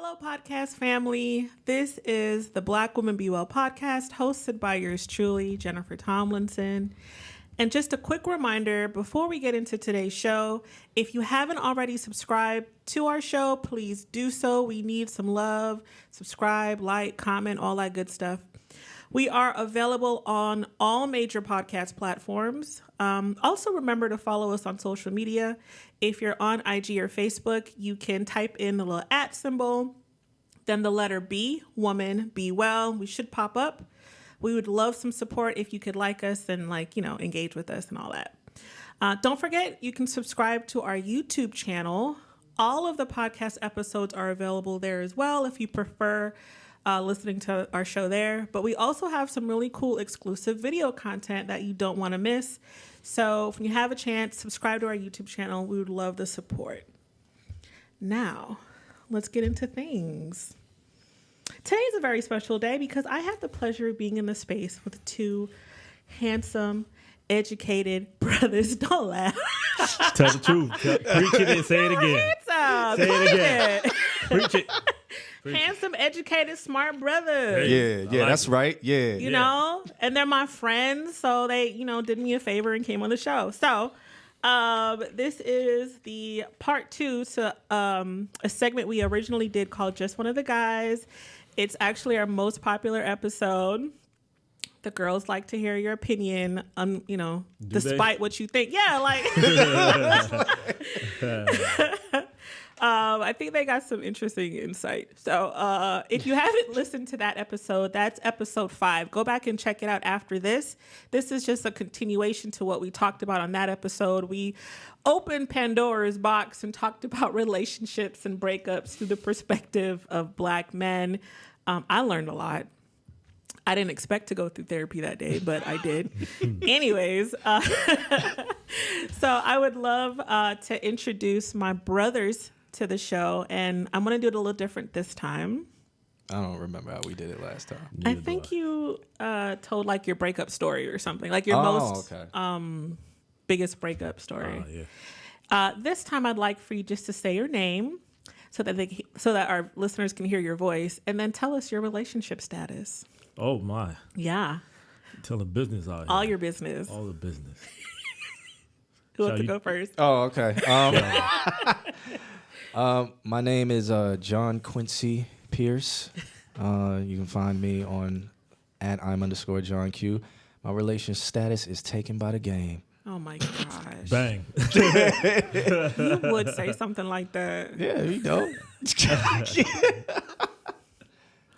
Hello, podcast family. This is the Black Woman Be Well podcast, hosted by yours truly, Jennifer Tomlinson. And just a quick reminder before we get into today's show, if you haven't already subscribed to our show, please do so. We need some love. Subscribe, like, comment, all that good stuff. We are available on all major podcast platforms. Also, remember to follow us on social media. If you're on IG or Facebook, you can type in the little @ symbol, then the letter B, woman, be well. We should pop up. We would love some support if you could like us and engage with us and all that. Don't forget, you can subscribe to our YouTube channel. All of the podcast episodes are available there as well if you prefer listening to our show there. But we also have some really cool exclusive video content that you don't want to miss. So if you have a chance, subscribe to our YouTube channel. We would love the support. Now, let's get into things. Today's a very special day because I have the pleasure of being in the space with two handsome, educated brothers. Don't laugh. Tell the truth. Preach it and say it again. Handsome. Say it again. Preach it. Handsome, educated, smart brothers. Yeah, like that's right. Yeah. You know, and they're my friends, so they, did me a favor and came on the show. So, this is the part 2 to a segment we originally did called Just One of the Guys. It's actually our most popular episode. The girls like to hear your opinion on, despite what you think. Yeah, like I think they got some interesting insight. So if you haven't listened to that episode, that's episode 5. Go back and check it out after this. This is just a continuation to what we talked about on that episode. We opened Pandora's box and talked about relationships and breakups through the perspective of Black men. I learned a lot. I didn't expect to go through therapy that day, but I did. Anyways, so I would love to introduce my brothers to the show, and I'm going to do it a little different this time. I don't remember how we did it last time. I think you told like your breakup story or something, like your most biggest breakup story. Yeah. This time I'd like for you just to say your name so that our listeners can hear your voice, and then tell us your relationship status. Oh, my. Yeah. Telling business out here. All your business. All the business. Who wants to go first? Oh, okay. My name is John Quincy Pierce. You can find me on @I'm_John Q. My relationship status is taken by the game. Oh, my gosh. Bang. You would say something like that. Yeah, you know.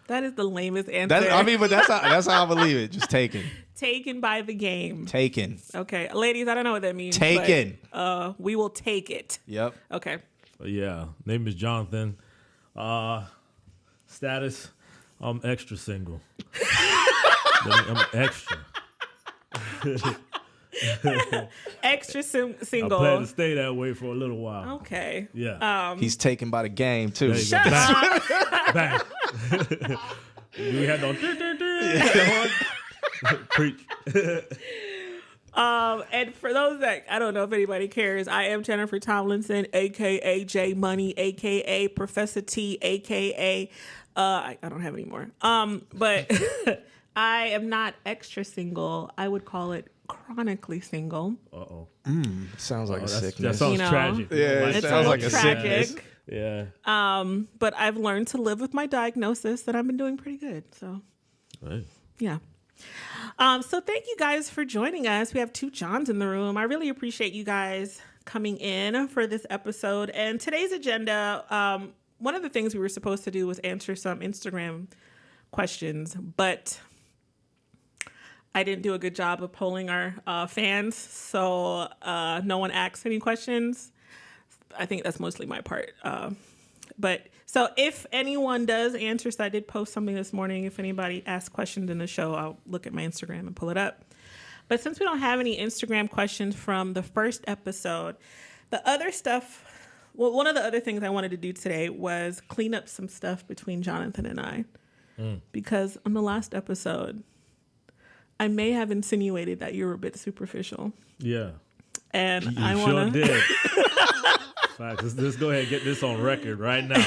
That is the lamest answer. But that's how I believe it. Just taken. Taken by the game. Taken. Okay. Ladies, I don't know what that means. Taken. But, we will take it. Yep. Okay. Yeah. Name is Jonathon. Status, I'm extra single. I'm extra. Extra single. I plan to stay that way for a little while. Okay. Yeah. He's taken by the game, too. Shut up. Bang. We had no preach. And for those that, I don't know if anybody cares, I am Jennifer Tomlinson, a.k.a. J Money, a.k.a. Professor T, a.k.a. I don't have any more. But I am not extra single. I would call it chronically single. Uh-oh. Sounds like a sickness. That sounds tragic. Yeah, it sounds like a sickness. Yeah. But I've learned to live with my diagnosis, and I've been doing pretty good. So, Right. Yeah. So thank you guys for joining us. We have 2 Johns in the room. I really appreciate you guys coming in for this episode. And today's agenda, one of the things we were supposed to do was answer some Instagram questions, but I didn't do a good job of polling our fans, so no one asked any questions. I think that's mostly my part. But so if anyone does answer, so I did post something this morning. If anybody asks questions in the show, I'll look at my Instagram and pull it up. But since we don't have any Instagram questions from the first episode, the other stuff, well, one of the other things I wanted to do today was clean up some stuff between Jonathon and I. Because on the last episode, I may have insinuated that you were a bit superficial. Yeah. And you I want to... Sure did. Let's go ahead and get this on record right now.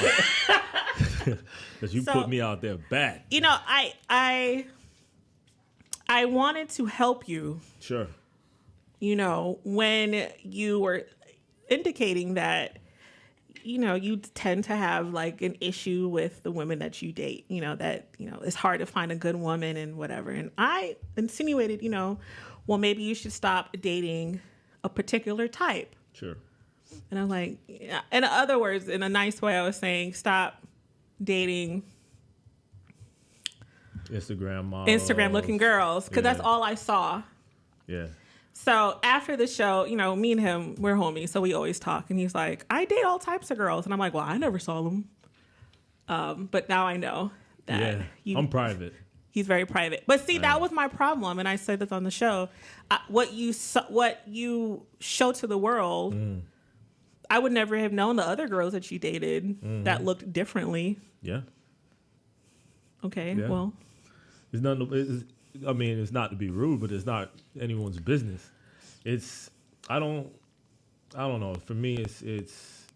Because you put me out there bad. You know, I wanted to help you. Sure. You know, when you were indicating that, you know, you tend to have like an issue with the women that you date, you know, that, you know, it's hard to find a good woman and whatever. And I insinuated, you know, well, maybe you should stop dating a particular type. Sure. And I'm like, yeah. In other words, in a nice way, I was saying, stop dating Instagram looking girls, because that's all I saw. Yeah. So after the show, you know, me and him, we're homies, so we always talk. And he's like, I date all types of girls. And I'm like, well, I never saw them. But now I know that I'm private. He's very private. But see, that was my problem. And I said this on the show. What you show to the world, I would never have known the other girls that you dated that looked differently. Yeah. Okay, yeah. well. It's not to be rude, but it's not anyone's business. I don't know. For me, it's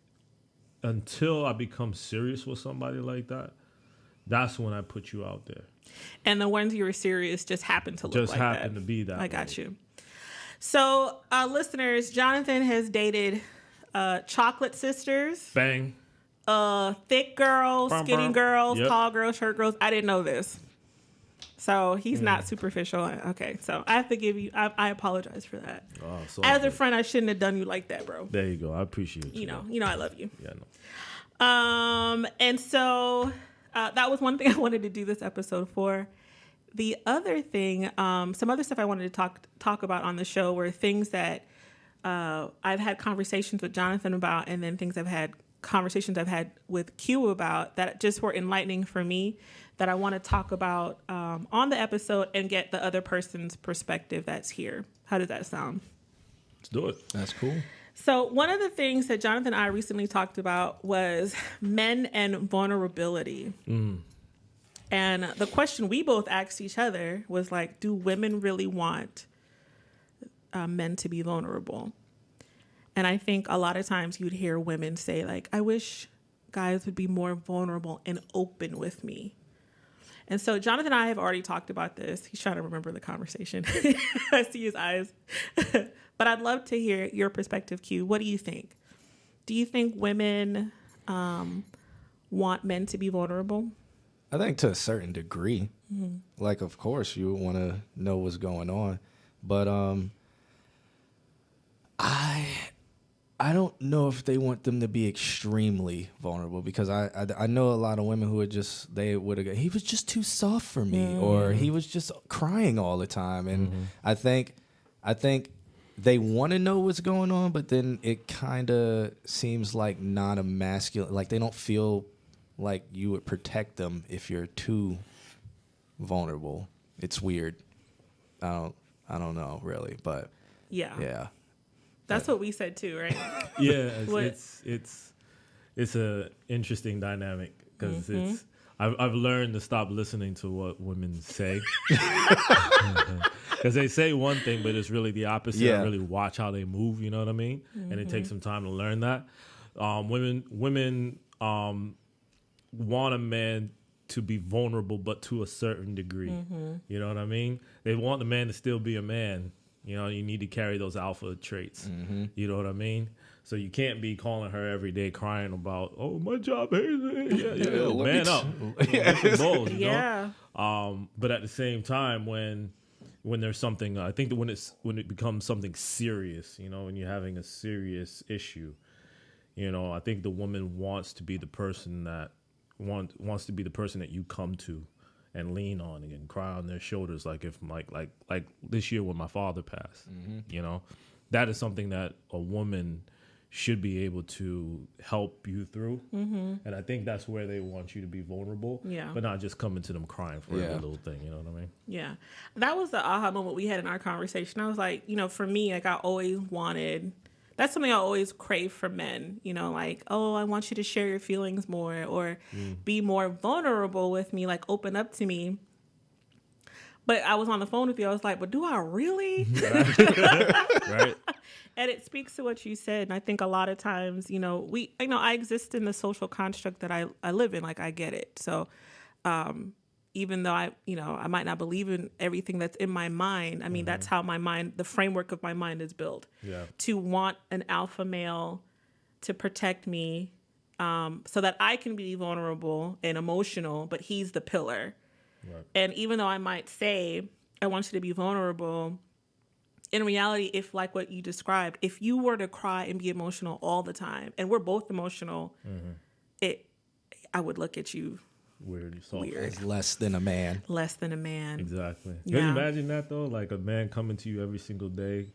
until I become serious with somebody like that, that's when I put you out there. And the ones you were serious just happened to look like that. Just happened to be that. I got you. So, listeners, Jonathon has dated chocolate sisters. Bang. Thick girls, skinny girls, tall girls, short girls. I didn't know this. So he's not superficial. Okay, so I have to give you, I apologize for that. Oh, so as a friend, I shouldn't have done you like that, bro. There you go. I appreciate you. You know I love you. Yeah, I know. And so that was one thing I wanted to do this episode for. The other thing, some other stuff I wanted to talk about on the show were things that I've had conversations with Jonathon about, and then conversations I've had with Q about that just were enlightening for me, that I want to talk about on the episode and get the other person's perspective that's here. How does that sound? Let's do it. That's cool. So one of the things that Jonathon and I recently talked about was men and vulnerability. And the question we both asked each other was like, do women really want men to be vulnerable? And I think a lot of times you'd hear women say like, I wish guys would be more vulnerable and open with me. And so Jonathon and I have already talked about this. He's trying to remember the conversation. I see his eyes. But I'd love to hear your perspective, Q. What do you think? Do you think women want men to be vulnerable? I think to a certain degree. Like, of course, you want to know what's going on. But I don't know if they want them to be extremely vulnerable, because I know a lot of women who they would have, he was just too soft for me, or he was just crying all the time. And I think they want to know what's going on, but then it kind of seems like not a masculine, like they don't feel like you would protect them if you're too vulnerable. It's weird. I don't know really, but yeah. That's what we said too, right? Yeah, it's a interesting dynamic, because I've learned to stop listening to what women say, because they say one thing, but it's really the opposite. Yeah. I really watch how they move. You know what I mean? And it takes some time to learn that. Women want a man to be vulnerable, but to a certain degree. You know what I mean? They want the man to still be a man. You know, you need to carry those alpha traits. You know what I mean? So you can't be calling her every day crying about, oh, my job hates it. Man up. Balls, you know? But at the same time, when there's something, I think that when it becomes something serious, you know, when you're having a serious issue, you know, I think the woman wants to be the person that wants to be the person that you come to and lean on and cry on their shoulders, like if like this year when my father passed. You know, that is something that a woman should be able to help you through. And I think that's where they want you to be vulnerable, but not just coming to them crying for every little thing. You know what I mean? Yeah, that was the aha moment we had in our conversation. I was like, you know, for me, like I always wanted. That's something I always crave from men, you know, like, oh, I want you to share your feelings more, or be more vulnerable with me, like open up to me. But I was on the phone with you. I was like, but do I really? Right. And it speaks to what you said. And I think a lot of times, I exist in the social construct that I live in. Like, I get it. So even though I might not believe in everything that's in my mind, I mean, that's how the framework of my mind is built. Yeah. To want an alpha male to protect me so that I can be vulnerable and emotional, but he's the pillar. Right. And even though I might say, I want you to be vulnerable, in reality, if like what you described, if you were to cry and be emotional all the time, and we're both emotional, I would look at you weird. As less than a man. Less than a man. Exactly. Yeah. Can you imagine that though? Like a man coming to you every single day,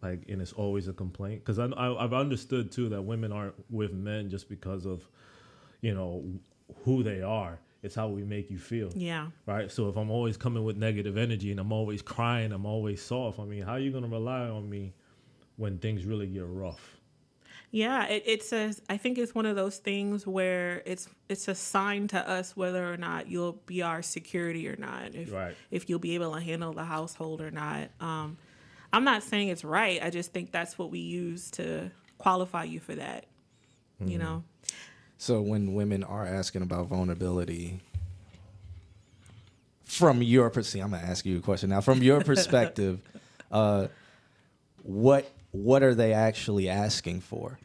like, and it's always a complaint. Because I've understood too that women aren't with men just because of, who they are. It's how we make you feel. Yeah. Right. So if I'm always coming with negative energy and I'm always crying, I'm always soft. I mean, how are you going to rely on me when things really get rough? Yeah, it says, I think it's one of those things where it's a sign to us whether or not you'll be our security or not. If you'll be able to handle the household or not. I'm not saying it's right. I just think that's what we use to qualify you for that. So when women are asking about vulnerability, from your perspective, I'm going to ask you a question now. From your perspective, what are they actually asking for?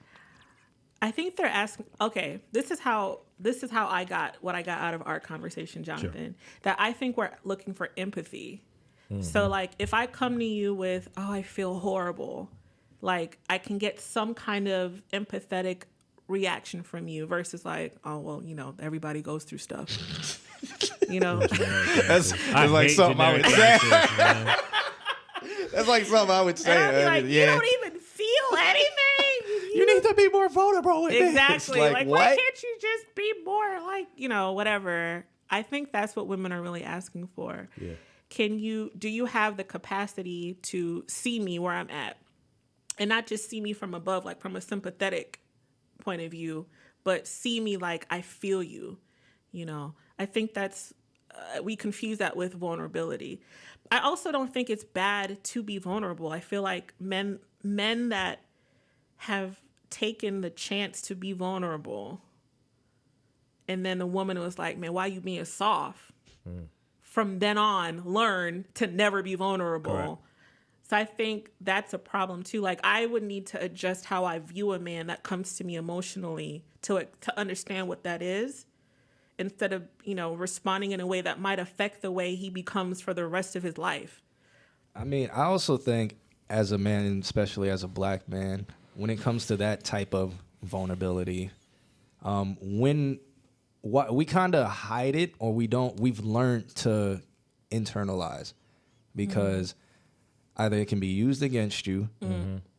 I think they're asking. Okay, this is how I got what I got out of our conversation, Jonathan. Sure. That I think we're looking for empathy. Mm-hmm. So like, if I come to you with, "Oh, I feel horrible," like I can get some kind of empathetic reaction from you versus like, "Oh, well, everybody goes through stuff." That's like something I would say. That's like something I would say. And I'd be like, you don't even feel anything. You need to be more vulnerable with exactly. Like like why can't you just be more like, whatever? I think that's what women are really asking for. Yeah. Do you have the capacity to see me where I'm at? And not just see me from above, like from a sympathetic point of view, but see me like I feel you. I think that's, we confuse that with vulnerability. I also don't think it's bad to be vulnerable. I feel like men that have taken the chance to be vulnerable, and then the woman was like, "Man, why you being soft?" From then on, learn to never be vulnerable. Correct. So I think that's a problem too. Like, I would need to adjust how I view a man that comes to me emotionally to understand what that is, instead of, responding in a way that might affect the way he becomes for the rest of his life. I mean, I also think as a man, and especially as a black man, when it comes to that type of vulnerability, we kind of hide it, or we've learned to internalize, because either it can be used against you,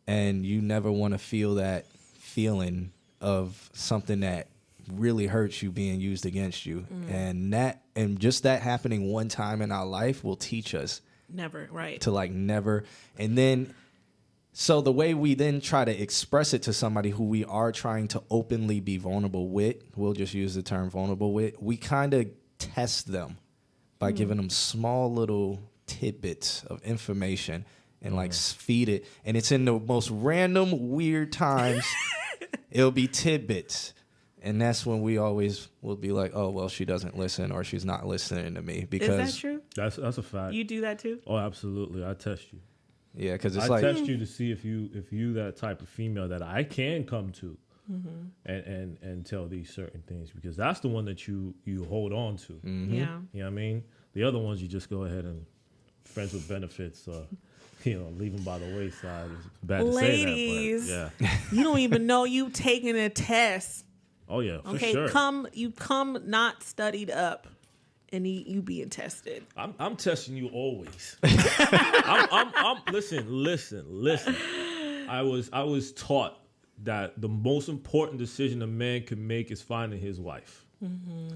and you never want to feel that feeling of something that really hurts you being used against you. And just that happening one time in our life will teach us never, right? To like never. And then, so the way we then try to express it to somebody who we are trying to openly be vulnerable with, we'll just use the term vulnerable with, we kind of test them by giving them small little tidbits of information and like feed it. And it's in the most random, weird times. It'll be tidbits. And that's when we always will be like, "Oh, well, she doesn't listen, or she's not listening to me." Because is that true? That's a fact. You do that too? Oh, absolutely. I test you. Yeah, because it's I like, test you to see if you that type of female that I can come to and tell these certain things, because that's the one that you hold on to. Yeah. You know what I mean? The other ones you just go ahead and friends with benefits, leave them by the wayside. It's bad to Ladies, say that, but yeah. You don't even know you taking a test. Oh yeah, for okay, sure. You come not studied up, and you being tested. I'm testing you always. I'm listen. I was taught that the most important decision a man can make is finding his wife.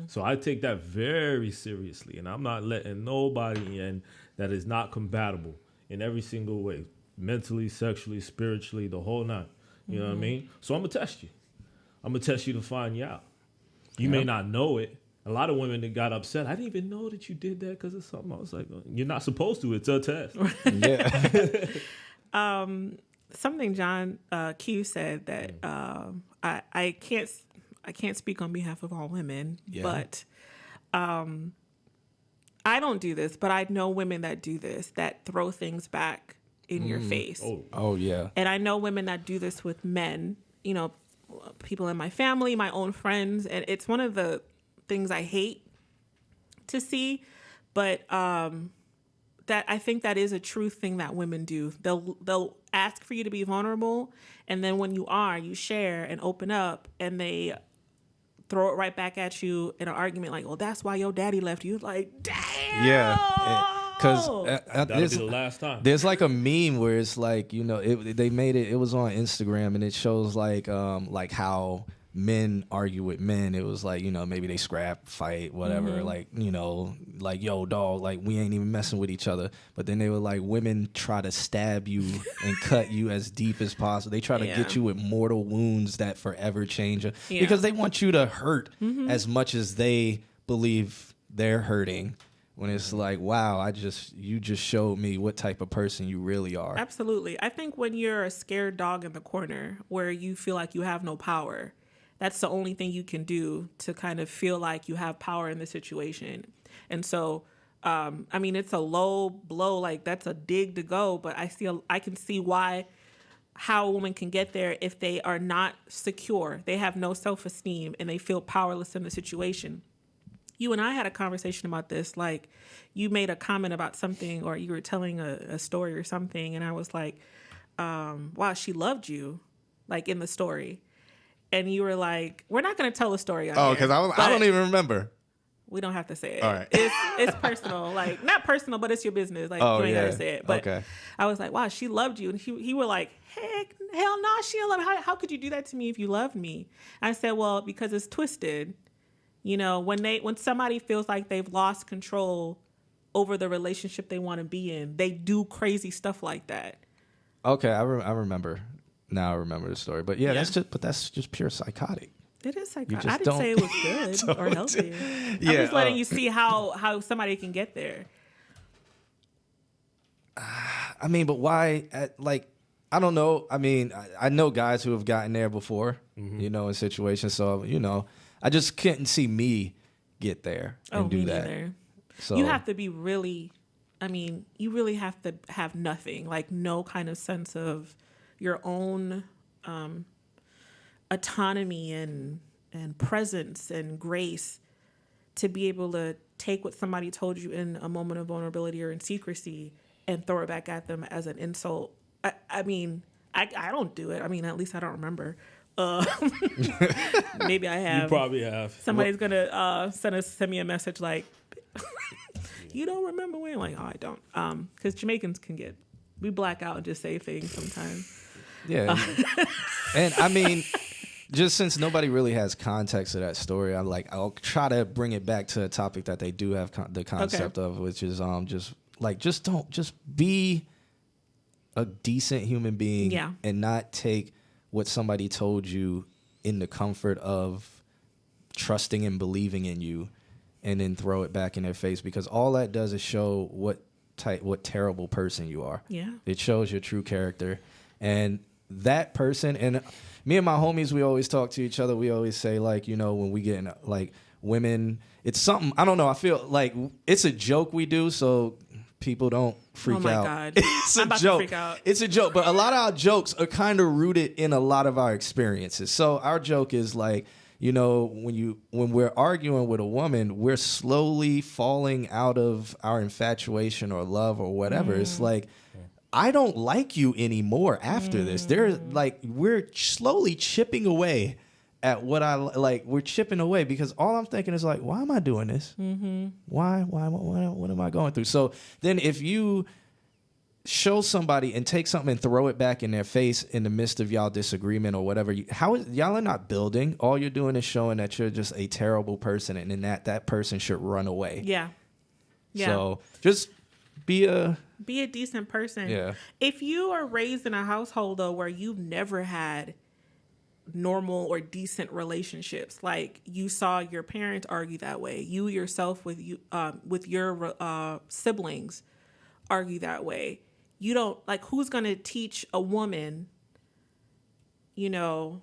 So I take that very seriously, and I'm not letting nobody in that is not compatible in every single way, mentally, sexually, spiritually, the whole nine. You know what I mean? So I'm gonna test you. I'm going to test you to find you out. You may not know it, A lot of women that got upset. I didn't even know that you did that because of something. I was like, you're not supposed to. It's a test. Yeah. Something John Q said that I can't speak on behalf of all women, but I don't do this, but I know women that do this, that throw things back in your face. Oh, yeah. And I know women that do this with men, you know, people in my family, my own friends, and it's one of the things I hate to see, but that I think that is a true thing that women do. They'll ask for you to be vulnerable, and then when you are, you share and open up, and they throw it right back at you in an argument like, well, that's why your daddy left you. Like, damn. Yeah. Because That'll be the last time. There's like a meme where it's like, you know, they made it. It was on Instagram, and it shows like how men argue with men. It was like, you know, maybe they scrap, fight, whatever. Like, you know, like, yo, dog, like we ain't even messing with each other. But then they were like, women try to stab you and cut you as deep as possible. They try to get you with mortal wounds that forever change you because they want you to hurt as much as they believe they're hurting. When it's like, wow, you just showed me what type of person you really are. Absolutely. I think when you're a scared dog in the corner where you feel like you have no power, that's the only thing you can do to kind of feel like you have power in the situation. And so, I mean, it's a low blow, like that's a dig to go, but I can see how a woman can get there if they are not secure. They have no self-esteem and they feel powerless in the situation. You and I had a conversation about this, like you made a comment about something or you were telling a story or something. And I was like, wow, she loved you, like in the story. And you were like, we're not going to tell the story. Oh, because I don't even remember. We don't have to say it. All right. It's personal, like not personal, but it's your business. Like you ain't got to say it. But I was like, wow, she loved you. And he were like, hell no, she didn't love me. How could you do that to me if you loved me? I said, well, because it's twisted. You know, when somebody feels like they've lost control over the relationship they want to be in, they do crazy stuff like that. Okay, I remember. Now I remember the story. But that's just pure psychotic. It is psychotic. I didn't say it was good or healthy. I'm just letting you see how somebody can get there. I mean, but why? I don't know. I mean, I know guys who have gotten there before, you know, in situations. So, you know, I just couldn't see me get there and do that. Neither. So you have to be really, I mean, you really have to have nothing, like no kind of sense of your own autonomy and presence and grace to be able to take what somebody told you in a moment of vulnerability or in secrecy and throw it back at them as an insult. I mean, I don't do it. I mean, at least I don't remember. Maybe I have. You probably have. Somebody's gonna send me a message like, "You don't remember when?" Like, oh, I don't. Because Jamaicans we black out and just say things sometimes. Yeah, and I mean, just since nobody really has context of that story, I'll try to bring it back to a topic that they do have the concept of, which is just be a decent human being and not take what somebody told you in the comfort of trusting and believing in you and then throw it back in their face, because all that does is show what terrible person you are. Yeah. It shows your true character. And that person, and me and my homies, we always talk to each other. We always say, like, you know, when we get in, like, women, it's something, I don't know, I feel like it's a joke we do, so people don't freak out. Oh my God. It's a joke. To freak out. It's a joke, but a lot of our jokes are kind of rooted in a lot of our experiences. So our joke is like, you know, when we're arguing with a woman, we're slowly falling out of our infatuation or love or whatever. It's like, I don't like you anymore after this. We're slowly chipping away at what I like. We're chipping away because all I'm thinking is like, why am I doing this? Mm-hmm. Why? What am I going through? So then if you show somebody and take something and throw it back in their face in the midst of y'all disagreement or whatever, y'all are not building. All you're doing is showing that you're just a terrible person, and then that person should run away. Yeah. So just be a decent person. Yeah. If you are raised in a household though where you've never had normal or decent relationships. Like you saw your parents argue that way. You yourself with your siblings argue that way. You don't like who's going to teach a woman, you know,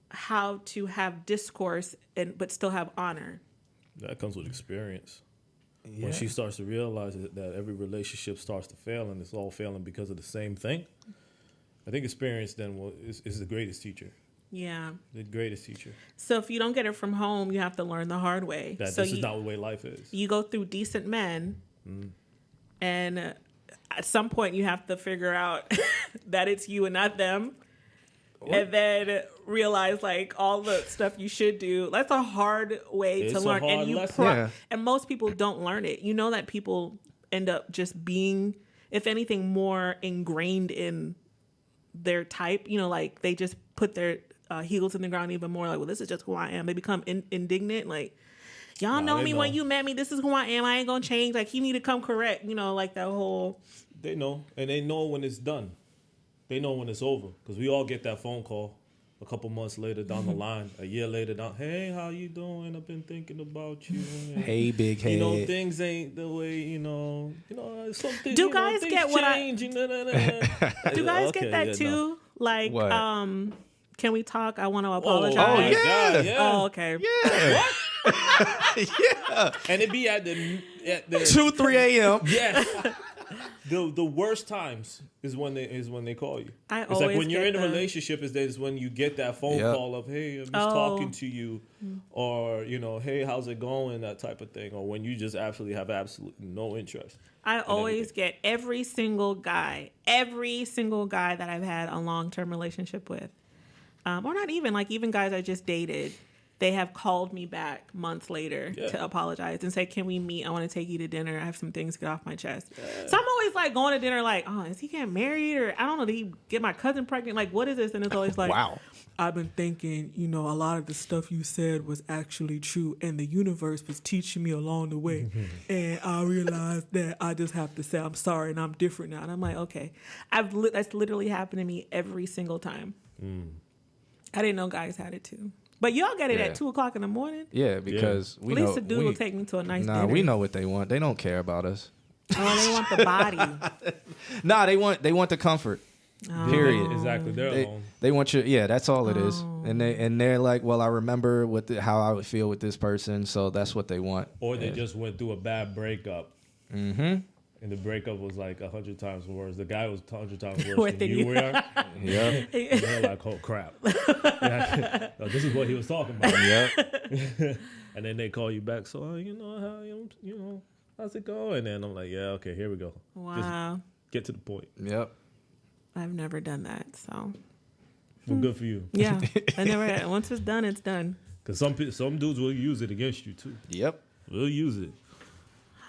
how to have discourse but still have honor. That comes with experience. Yeah. When she starts to realize that every relationship starts to fail and it's all failing because of the same thing, I think experience then is the greatest teacher. Yeah. The greatest teacher. So if you don't get it from home, you have to learn the hard way. This is not the way life is. You go through decent men, and at some point you have to figure out that it's you and not them. What? And then realize like all the stuff you should do. That's a hard way to learn. And most people don't learn it. You know that people end up just being, if anything, more ingrained in their type. You know, like they just put their heels in the ground even more. Like, well, this is just who I am. They become indignant. Like, y'all know me when you met me. This is who I am. I ain't gonna change. Like, you need to come correct. You know, like that whole. They know, and they know when it's done. They know when it's over, because we all get that phone call a couple months later down the line, a year later down. Hey, how you doing? I've been thinking about you. And, hey, big head. You know, things ain't the way, you know something. Do guys get what change, Do guys get that too? No. Like, what? Can we talk? I want to apologize. Oh yeah. God, yeah. Oh, okay. Yeah. What? Yeah. And it be at the 2-3 a.m. Yes. The worst times is when they call you. It's like when you're in a relationship is when you get that phone call of, hey, I'm just talking to you, or you know, hey, how's it going, that type of thing, or when you just have absolutely no interest. I always get every single guy that I've had a long-term relationship with, or not even guys I just dated. They have called me back months later to apologize and say, can we meet? I want to take you to dinner. I have some things to get off my chest. Yeah. So I'm always like going to dinner like, oh, is he getting married? Or I don't know, did he get my cousin pregnant? Like, what is this? And it's always like, wow. I've been thinking, you know, a lot of the stuff you said was actually true. And the universe was teaching me along the way. And I realized that I just have to say, I'm sorry and I'm different now. And I'm like, okay. That's literally happened to me every single time. I didn't know guys had it too. But y'all get it at 2:00 in the morning? Yeah, because we know. At least a dude will take me to a nice dinner. We know what they want. They don't care about us. Oh, they want the body. They want the comfort. Oh. Period. Exactly. They're alone. They want you. Yeah, that's all it is. And they're like, well, I remember how I would feel with this person, so that's what they want. Or they just went through a bad breakup. Mm-hmm. And the breakup was like 100 times worse. The guy was 100 times worse than you were. Yeah. And they're like, oh, crap. Yeah. So this is what he was talking about. Yeah. And then they call you back. So, how's it going? And I'm like, yeah, okay, here we go. Wow. Just get to the point. Yep. I've never done that, so. Well, good for you. Yeah. I never had. Once it's done, it's done. Because some dudes will use it against you, too. Yep. We'll use it.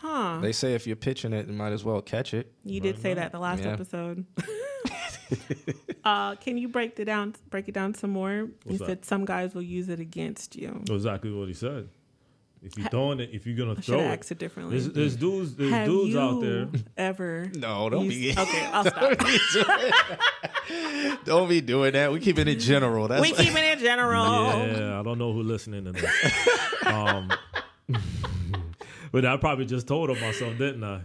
Huh. They say if you're pitching it, you might as well catch it. You did say that the last episode. Can you break it down some more? You said some guys will use it against you. Exactly what he said. If you're throwing it, if you're gonna throw it, ask it differently. There's dudes out there. Ever? No, don't be. Okay, I'll stop. Don't be doing that. We keep it in general. We keep it in general. Yeah, I don't know who's listening to this. But I probably just told on myself, didn't I?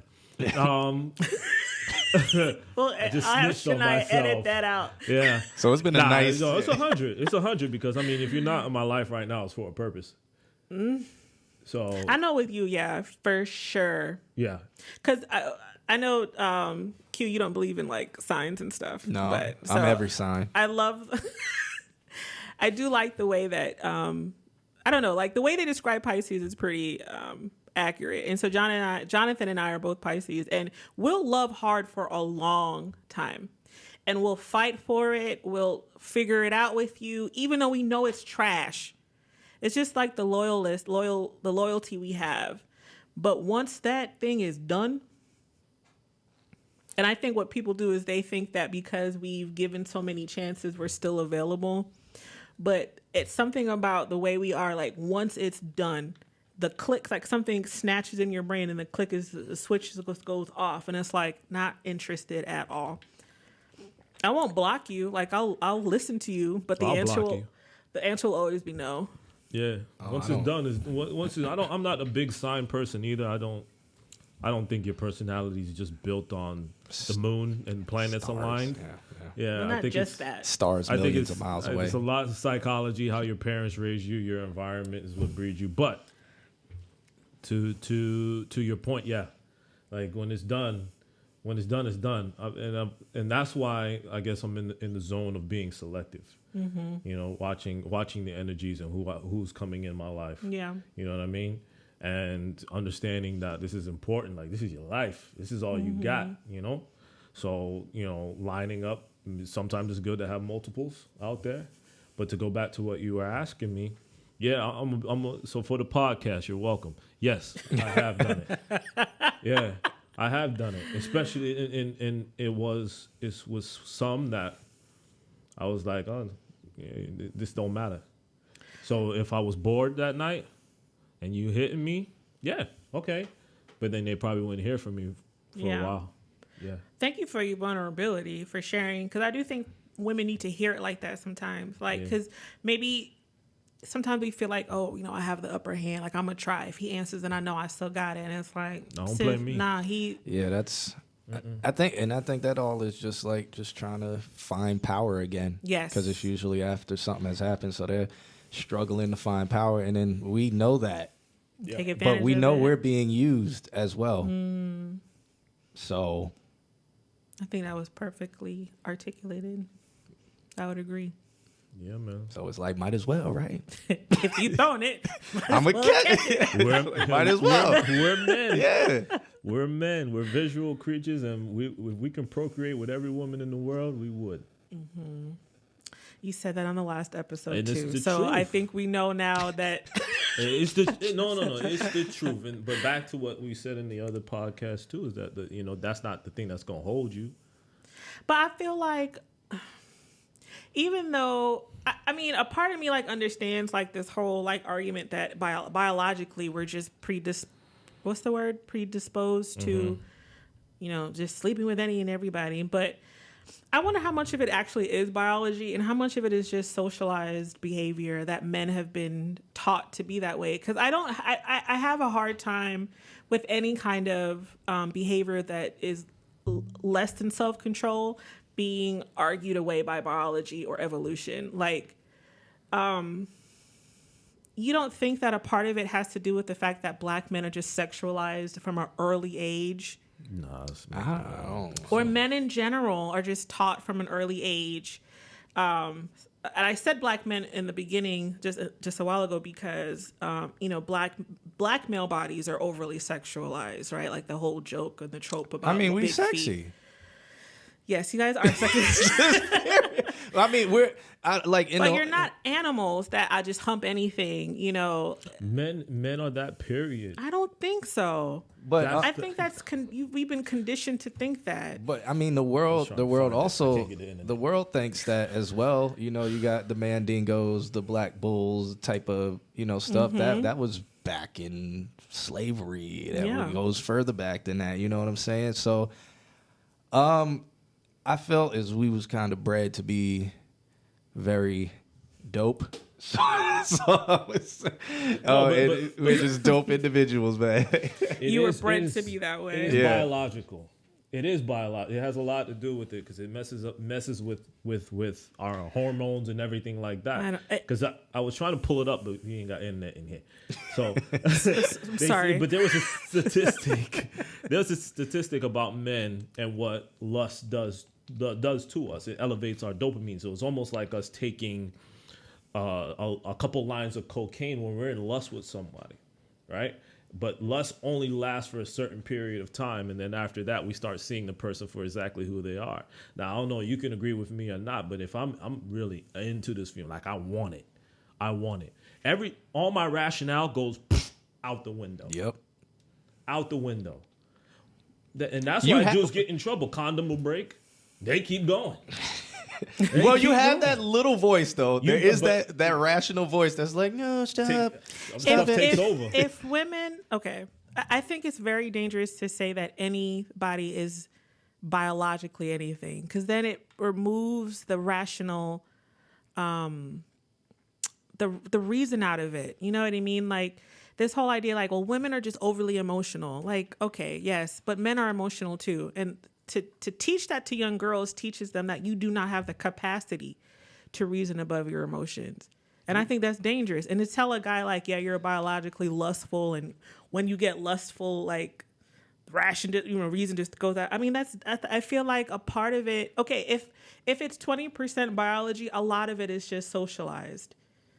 Well, I just snitched on myself. Edit that out. Yeah. So it's been a nice. No, it's 100. It's 100 because I mean, if you're not in my life right now, it's for a purpose. So I know with you, yeah, for sure. Yeah. Because I know, Q, you don't believe in like signs and stuff. No, but, I'm every sign. I do like the way that I don't know, like the way they describe Pisces is pretty accurate. And so Jonathan and I are both Pisces, and we'll love hard for a long time. And we'll fight for it. We'll figure it out with you, even though we know it's trash. It's just like the loyalty we have. But once that thing is done, and I think what people do is they think that because we've given so many chances, we're still available. But it's something about the way we are, like once it's done, the click, like something snatches in your brain and the switch goes off, and it's like not interested at all. I won't block you. Like I'll listen to you, but the answer will. The answer will always be no. Yeah. Once it's done, I'm not a big sign person either. I don't think your personality is just built on the moon and planets aligned. Yeah, Well, I not think just that. Stars millions of miles away. It's a lot of psychology, how your parents raise you, your environment is what breeds you. But to your point, yeah, like when it's done, it's done, and that's why I guess I'm in the zone of being selective. You know, watching the energies and who's coming in my life. Yeah, you know what I mean, and understanding that this is important. Like, this is your life. This is all you got. You know, so lining up. Sometimes it's good to have multiples out there, but to go back to what you were asking me, yeah, so for the podcast, you're welcome. Yes, I have done it. Yeah, I have done it, especially in it was some that I was like, oh, yeah, this don't matter. So if I was bored that night and you hitting me, yeah, okay, but then they probably wouldn't hear from me for a while. Yeah. Thank you for your vulnerability, for sharing, because I do think women need to hear it like that sometimes. Like, because maybe sometimes we feel like, oh, I have the upper hand. Like, I'm going to try. If he answers, then I know I still got it. And it's like, don't blame me. Nah, Yeah, that's... I think that all is just trying to find power again. Yes. Because it's usually after something has happened, so they're struggling to find power, and then we know that. Yeah. Take advantage but we of know it. we're being used as well. So... I think that was perfectly articulated. I would agree. Yeah, man. So it's like, might as well, right? If you throwing it, I'm a cat. Might as well. We're men. Yeah. We're men. We're visual creatures, and if we can procreate with every woman in the world, we would. Mm-hmm. You said that on the last episode And too, the so truth. I think we know now that It's no. It's the truth. But back to what we said in the other podcast too, is that that's not the thing that's gonna hold you. But I feel like, even though, I mean, a part of me understands this whole argument that biologically we're just predisposed to, just sleeping with any and everybody. But I wonder how much of it actually is biology and how much of it is just socialized behavior that men have been taught to be that way. Because I have a hard time with any kind of behavior that is less than self-control being argued away by biology or evolution. You don't think that a part of it has to do with the fact that black men are just sexualized from an early age? No, Or men in general are just taught from an early age. And I said black men in the beginning just a while ago because black male bodies are overly sexualized, right? Like the whole joke and the trope about we big sexy. feet. Yes, you guys are sexy. But you're not animals that I just hump anything, Men are that, period. I don't think so. But I think that's we've been conditioned to think that. But I mean, the world thinks that as well. You got the Mandingos, the Black Bulls type of stuff that was back in slavery. That goes further back than that. You know what I'm saying? So, I felt as we was kind of bred to be very dope. We're just dope individuals, man. You were bred to be that way. It is biological. It is biological. It has a lot to do with it because it messes with our hormones and everything like that. Because I was trying to pull it up, but we ain't got internet in here. So I'm sorry, but there was a statistic. There's a statistic about men and what lust does to us. It elevates our dopamine. So it's almost like us taking a couple lines of cocaine when we're in lust with somebody, right? But lust only lasts for a certain period of time, and then after that, we start seeing the person for exactly who they are. Now, I don't know, you can agree with me or not, but if I'm really into this feeling, like I want it. All my rationale goes out the window. Yep, out the window. And that's why dudes get in trouble. Condom will break. They keep going. Well, you have that little voice, though. There is that rational voice that's like, no, stop. Takes over. If women, okay, I think it's very dangerous to say that anybody is biologically anything, because then it removes the rational the reason out of it. You know what I mean? Like this whole idea, like, well, women are just overly emotional. Like, okay, yes, but men are emotional too. And to teach that to young girls teaches them that you do not have the capacity to reason above your emotions. And I think that's dangerous. And to tell a guy like, yeah, you're biologically lustful, and when you get lustful, like reason just goes out. I mean, I feel like a part of it. Okay, if it's 20% biology, a lot of it is just socialized.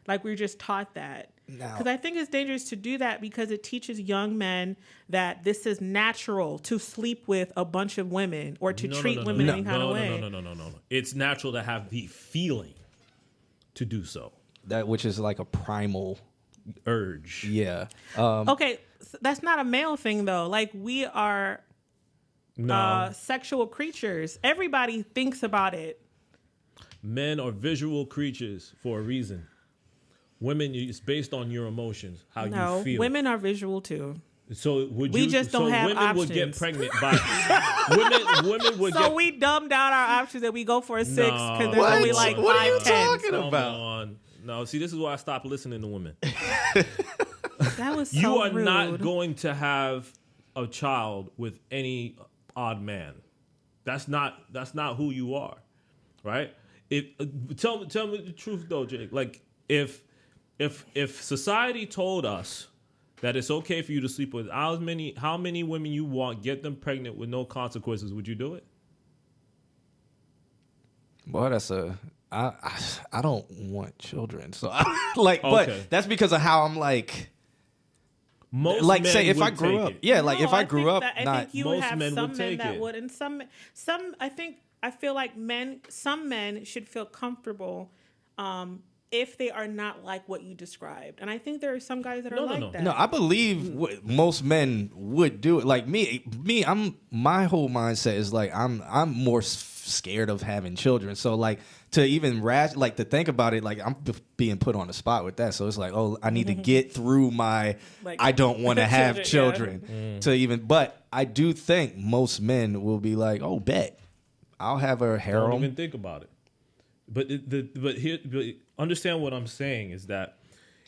Like we're just taught that. Because I think it's dangerous to do that because it teaches young men that this is natural to sleep with a bunch of women or to treat women any kind of way. No. It's natural to have the feeling to do so. That which is like a primal urge. Yeah. Okay, so that's not a male thing though. Like we are sexual creatures. Everybody thinks about it. Men are visual creatures for a reason. Women, it's based on your emotions, how you feel. Women are visual too. So we just don't have women options. would get pregnant by women would so we dumbed down our options and we go for a 6 because there's only like 5, 10. What are you talking about? On. No, see, this is why I stopped listening to women. That was so You are rude. not going to have a child with any odd man. That's not who you are, right? Tell me the truth though, Jake. Like if society told us that it's okay for you to sleep with how many women you want, get them pregnant with no consequences, would you do it? Boy, I don't want children, so but that's because of how I'm like. Most like men say if would I grew take up, it. yeah, like if I grew up, I not think you would most have men some would men take that it. would, and some. I feel like some men should feel comfortable if they are not like what you described, and I think there are some guys that are like that. No, I believe most men would do it. Like me, my whole mindset is like I'm more scared of having children. So like to even to think about it, like I'm being put on the spot with that. So it's like, oh, I need to get through my I don't want to have children to even. But I do think most men will be like, oh, bet I'll have a harem. Don't even think about it. But understand what I'm saying is that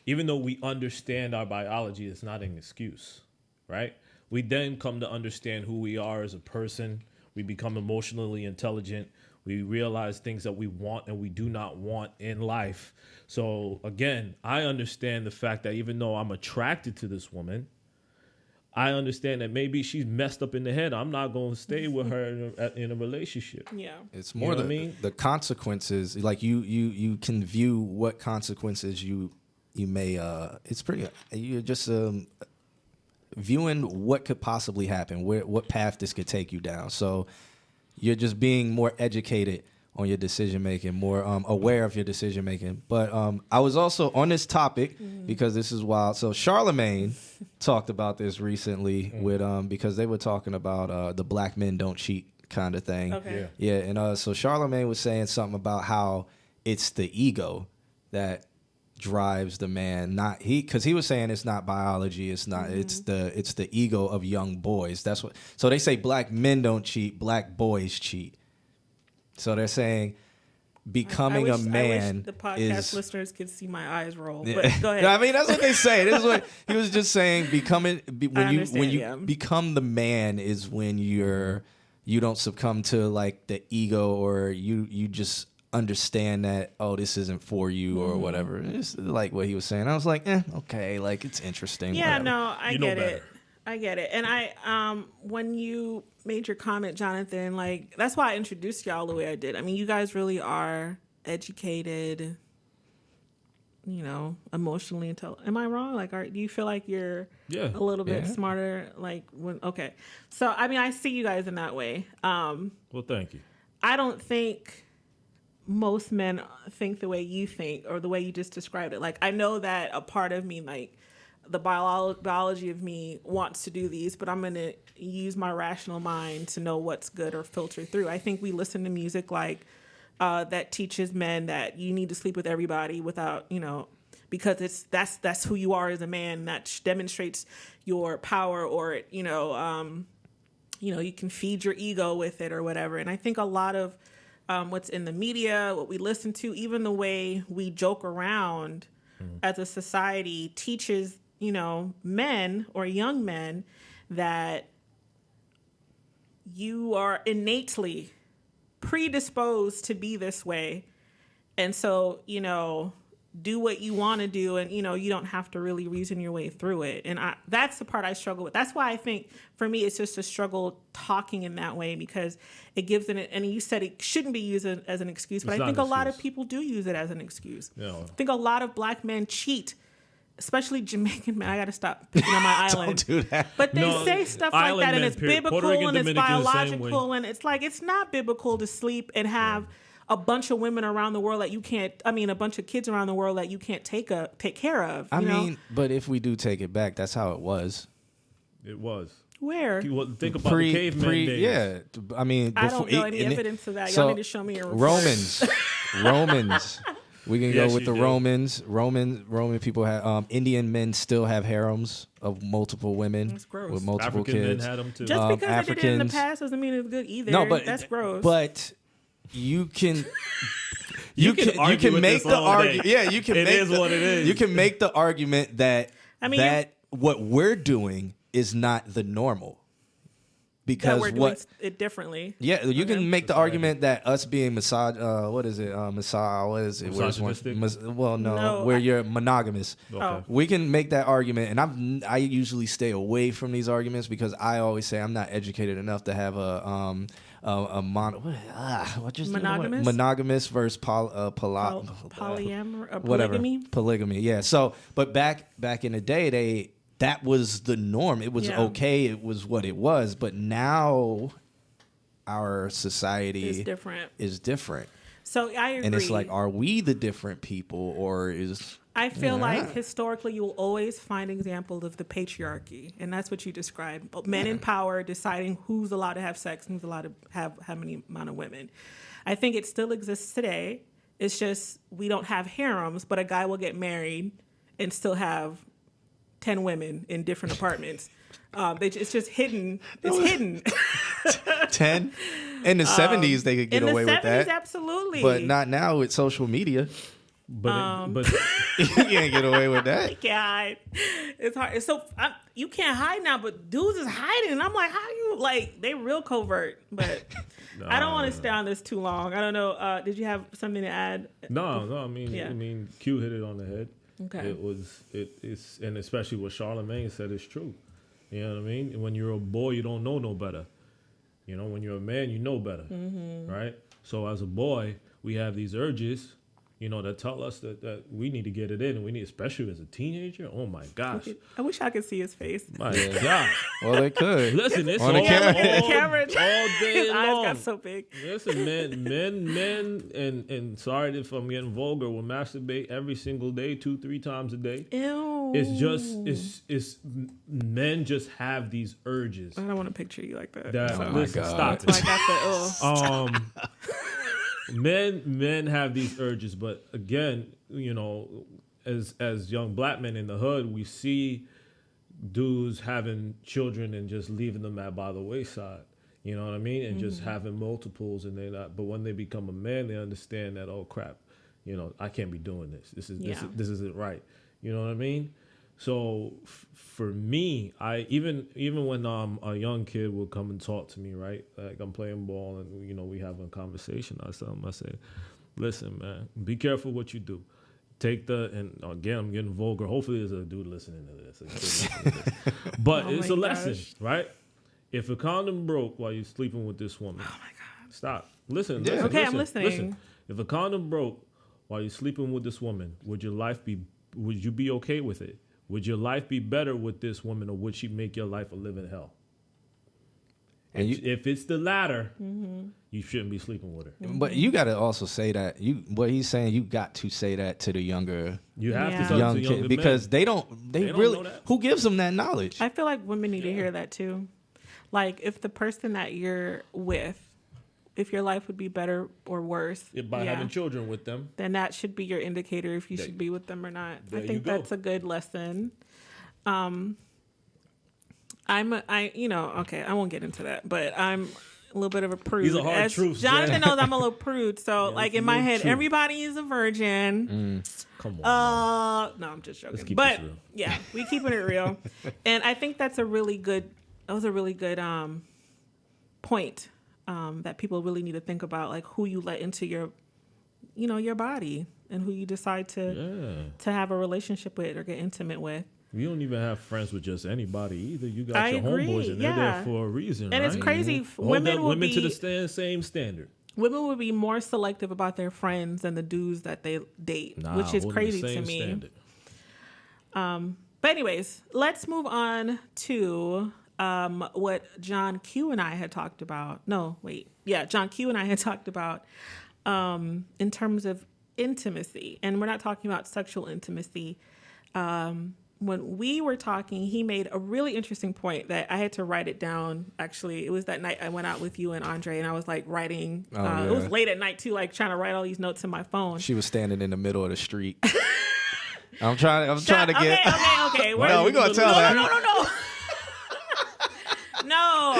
even though we understand our biology, it's not an excuse, right? We then come to understand who we are as a person. We become emotionally intelligent. We realize things that we want and we do not want in life. So again, I understand the fact that even though I'm attracted to this woman, I understand that maybe she's messed up in the head. I'm not going to stay with her in a relationship. Yeah, it's more the consequences. Like you can view what consequences you may. It's pretty. You're just viewing what could possibly happen, what path this could take you down. So you're just being more educated on your decision making, more aware of your decision making. But I was also on this topic because this is wild. So Charlemagne talked about this recently with because they were talking about the black men don't cheat kind of thing. Okay. Yeah, and so Charlemagne was saying something about how it's the ego that drives the man, not because he was saying it's not biology, it's not it's the ego of young boys. That's what. So they say black men don't cheat, black boys cheat. So they're saying becoming a man I wish the podcast listeners could see my eyes roll. Yeah. But go ahead. No, I mean that's what they say. This is what he was just saying. When you become the man is when you don't succumb to like the ego, or you just understand that this isn't for you or whatever. It's like what he was saying. I was like, okay, like it's interesting. Yeah, whatever. no, I get it. I get it. And I when you made your comment, Jonathan, like that's why I introduced y'all the way I did. I mean, you guys really are educated, emotionally intelligent. Am I wrong? Like, do you feel like you're a little bit smarter? Like, okay. So, I mean, I see you guys in that way. Well, thank you. I don't think most men think the way you think or the way you just described it. Like, I know that a part of me, like, the biology of me wants to do these, but I'm going to use my rational mind to know what's good or filter through. I think we listen to music like that teaches men that you need to sleep with everybody without, because that's who you are as a man. That demonstrates your power, or you can feed your ego with it or whatever. And I think a lot of what's in the media, what we listen to, even the way we joke around as a society teaches, men or young men that you are innately predisposed to be this way. And so, do what you want to do, and, you don't have to really reason your way through it. And that's the part I struggle with. That's why I think, for me, it's just a struggle talking in that way, because it gives it, and you said it shouldn't be used as an excuse, but I think a lot of people do use it as an excuse. I think a lot of black men cheat, especially Jamaican men. I got to stop picking on my island. Don't do that. But they say stuff like that, and it's biblical and it's biological, and it's like, it's not biblical to sleep and have a bunch of women around the world that you can't, a bunch of kids around the world that you can't take care of. I mean, but if we do take it back, that's how it was. It was. Where? Think about the caveman days. Yeah. I mean, I don't know any evidence of that. Y'all need to show me a report. Romans. We can go with the do. Romans. Roman people have, Indian men still have harems of multiple women. That's gross. With multiple African kids. men had them too. Just because they did it in the past doesn't mean it's good either. No, but that's gross. But you can argue make the argument. Yeah, you can. It make is what it is. You can make the argument that that what we're doing is not the normal. Because we're doing it differently. Yeah, you can make the argument that us being misogynistic. Where you're monogamous. Okay. We can make that argument, and I usually stay away from these arguments because I always say I'm not educated enough to have monogamous versus polyamory, polygamy. Polygamy, yeah. So, but back in the day, that was the norm. It was okay. It was what it was. But now our society is different. So I agree. And it's like, are we the different people, or is... I feel like historically you will always find examples of the patriarchy. And that's what you described. Men in power deciding who's allowed to have sex and who's allowed to have how many amount of women. I think it still exists today. It's just we don't have harems, but a guy will get married and still have 10 women in different apartments. It's just hidden. It's hidden. 10? In the 70s, they could get away with that. In the 70s, absolutely. But not now with social media. But you can't get away with that. You can't hide. It's hard. So you can't hide now, but dudes is hiding. And I'm like, how you, they real covert. But I don't want to stay on this too long. I don't know. Did you have something to add? No. I mean, Q hit it on the head. Okay. It's and especially what Charlamagne said is true. You know what I mean? When you're a boy, you don't know no better. When you're a man, you know better, right? So as a boy, we have these urges, that tell us that we need to get it in, and we need, especially as a teenager. Oh my gosh! I wish I could see his face. My God! Well, they could. Listen, it's on the camera. All day his long. eyes got so big. Listen, men, and sorry if I'm getting vulgar, will masturbate every single day, 2-3 times a day. Ew. It's men just have these urges. I don't want to picture you like that. Listen, stop it. I got the Men have these urges, but again, as young black men in the hood, we see dudes having children and just leaving them by the wayside. You know what I mean? And just having multiples, and they're not. But when they become a man, they understand that, oh crap, I can't be doing this. This isn't right. You know what I mean? So for me, I even when a young kid will come and talk to me, right? Like I'm playing ball and we have a conversation. I say, listen, man, be careful what you do. And again, I'm getting vulgar. Hopefully, there's a dude listening to this. But it's a lesson, right? If a condom broke while you're sleeping with this woman, oh my God, stop. Listen. I'm listening. Listen. If a condom broke while you're sleeping with this woman, would you be okay with it? Would your life be better with this woman, or would she make your life a living hell? And if it's the latter, you shouldn't be sleeping with her. But you got to also say that what he's saying. You got to say that to the younger. You have to tell young kid because men. they really. Who gives them that knowledge? I feel like women need to hear that too. Like if the person that you're with, if your life would be better or worse by having children with them, then that should be your indicator if you should be with them or not. I think that's a good lesson. I won't get into that, but a little bit of a prude. He's a hard truth. Jonathan knows I'm a little prude. So, like, in my head, true. everybody is a virgin. Come on. No, I'm just joking. Let's keep But this real. yeah, we keeping it real. And I think that was a really good point that people really need to think about, like who you let into your body and who you decide to have a relationship with or get intimate with. You don't even have friends with just anybody either. You got I your agree, homeboys, and they're yeah. there for a reason. And right? it's crazy. Hold women to the same standard. Women would be more selective about their friends than the dudes that they date, which is crazy to me. Standard. But anyways, let's move on to what John Q and I had talked about. John Q and I had talked about in terms of intimacy. And we're not talking about sexual intimacy. When we were talking, he made a really interesting point that I had to write it down. Actually, it was that night I went out with you and Andre, and I was like writing. It was late at night too, like trying to write all these notes in my phone. She was standing in the middle of the street. I'm trying to get. Okay. No, we're gonna tell that. No.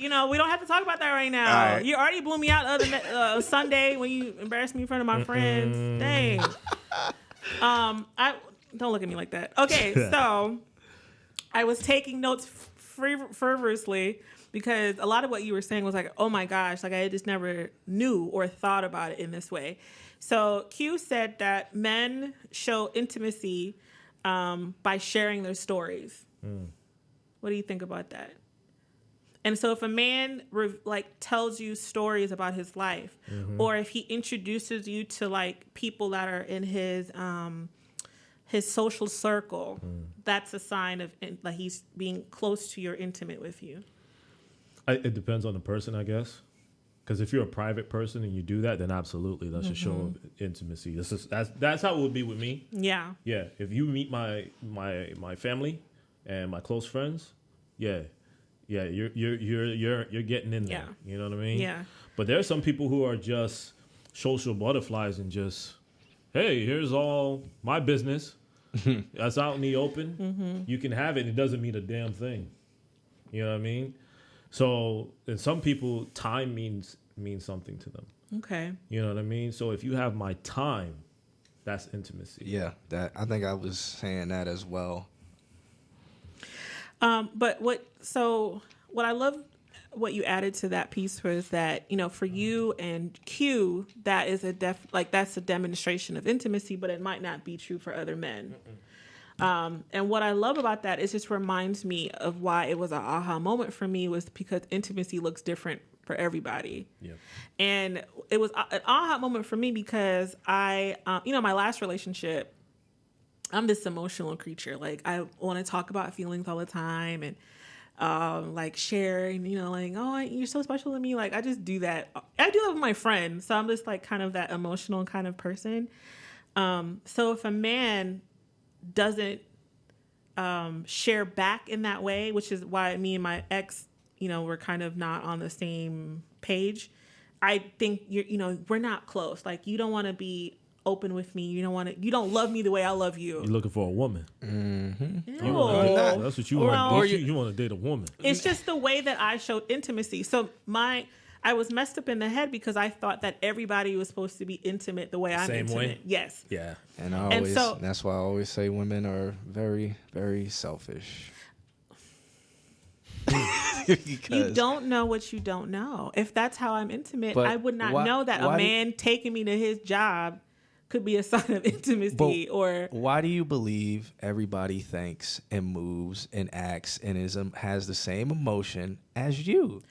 No, we don't have to talk about that right now. Right. You already blew me out other Sunday when you embarrassed me in front of my friends. Dang. Don't look at me like that. Okay, so I was taking notes fervorously because a lot of what you were saying was like, oh my gosh, like I just never knew or thought about it in this way. So Q said that men show intimacy by sharing their stories. What do you think about that? And so if a man tells you stories about his life, or if he introduces you to like people that are in his social circle, that's a sign of like he's being close to you or intimate with you. It depends on the person, I guess. Because if you're a private person and you do that, then absolutely, that's a show of intimacy. That's how it would be with me. Yeah. Yeah. If you meet my family and my close friends, you're getting in there. You know what I mean? Yeah. But there are some people who are just social butterflies and just, hey, here's all my business. That's out in the open. You can have it. It doesn't mean a damn thing. You know what I mean? So, and some people, time means something to them. Okay. You know what I mean? So if you have my time, that's intimacy. Yeah, I think I was saying that as well. But what I love what you added to that piece was that, for you and Q, that is that's a demonstration of intimacy, but it might not be true for other men. And what I love about that is just reminds me of why it was an aha moment for me, was because intimacy looks different for everybody. Yeah. And it was an aha moment for me because I, my last relationship, I'm this emotional creature. Like I want to talk about feelings all the time and like share, and like, oh, you're so special to me. Like I just do that. I do that with my friends. So I'm just like kind of that emotional kind of person. So if a man doesn't share back in that way, which is why me and my ex, we're kind of not on the same page. I think we're not close. Like you don't want to be open with me. You don't love me the way I love you. You're looking for a woman. No. That's what you want. You want to date a woman. It's just the way that I showed intimacy. So I was messed up in the head because I thought that everybody was supposed to be intimate the way I'm intimate. Way? Yes. Yeah. And that's why I always say women are very, very selfish. You don't know what you don't know. If that's how I'm intimate, I would not know that a man taking me to his job could be a sign of intimacy. Or why do you believe everybody thinks and moves and acts and has the same emotion as you?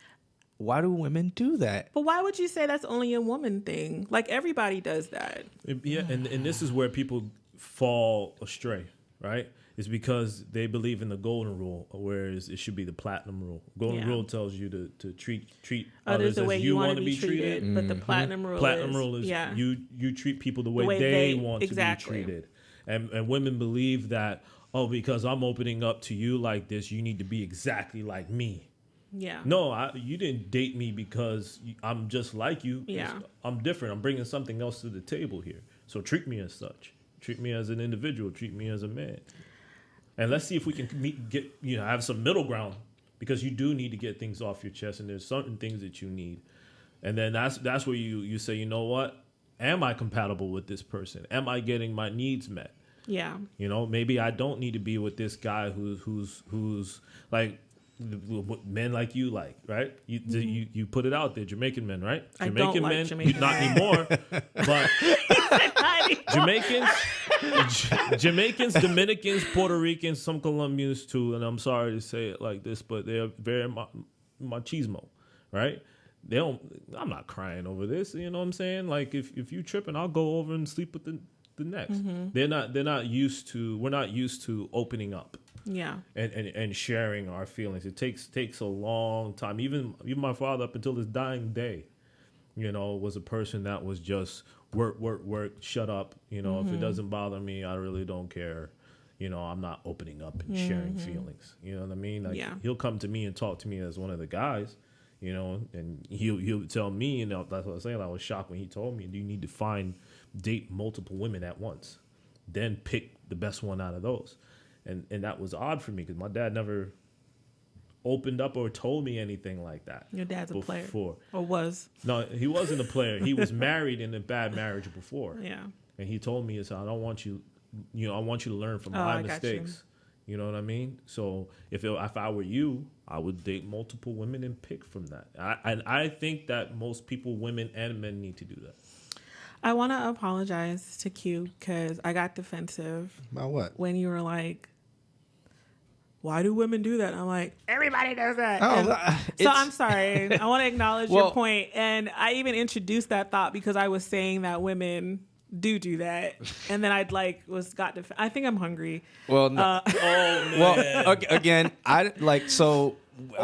Why do women do that? But why would you say that's only a woman thing? Like everybody does that. Yeah, and this is where people fall astray, right? It's because they believe in the golden rule, whereas it should be the platinum rule. Golden rule tells you to treat others the way as you want to be treated. But the platinum rule is you treat people the way they want to be treated. And women believe that, because I'm opening up to you like this, you need to be exactly like me. Yeah. No, you didn't date me because I'm just like you. Yeah. I'm different. I'm bringing something else to the table here. So treat me as such. Treat me as an individual. Treat me as a man. And let's see if we can have some middle ground because you do need to get things off your chest, and there's certain things that you need. And then that's where you say, you know what? Am I compatible with this person? Am I getting my needs met? Yeah. You know, maybe I don't need to be with this guy who's like men like you like, right? You put it out there, Jamaican men, right? Jamaican men, Jamaican not anymore, but Jamaicans, Dominicans, Puerto Ricans, some Colombians too, and I'm sorry to say it like this, but they're very machismo, right? I'm not crying over this, you know what I'm saying? Like if you tripping, I'll go over and sleep with the next. We're not used to opening up. Yeah. And sharing our feelings. It takes a long time. Even my father, up until his dying day, you know, was a person that was just work, shut up. You know, if it doesn't bother me, I really don't care. You know, I'm not opening up and sharing feelings. You know what I mean? Like, he'll come to me and talk to me as one of the guys, you know, and he'll tell me, and that's what I was saying. I was shocked when he told me, you need to date multiple women at once, then pick the best one out of those. And that was odd for me because my dad never opened up or told me anything like that. Your dad's before. a player. Or was. No, he wasn't a player. He was married in a bad marriage before. Yeah. And he told me, I don't want you, I want you to learn from my mistakes. You know what I mean? So if I were you, I would date multiple women and pick from that. I think that most people, women and men, need to do that. I want to apologize to Q because I got defensive. About what? When you were like, why do women do that? I'm like, everybody does that. So I'm sorry. I want to acknowledge your point. And I even introduced that thought because I was saying that women do that. And then I I think I'm hungry. Well, no. Well, again, I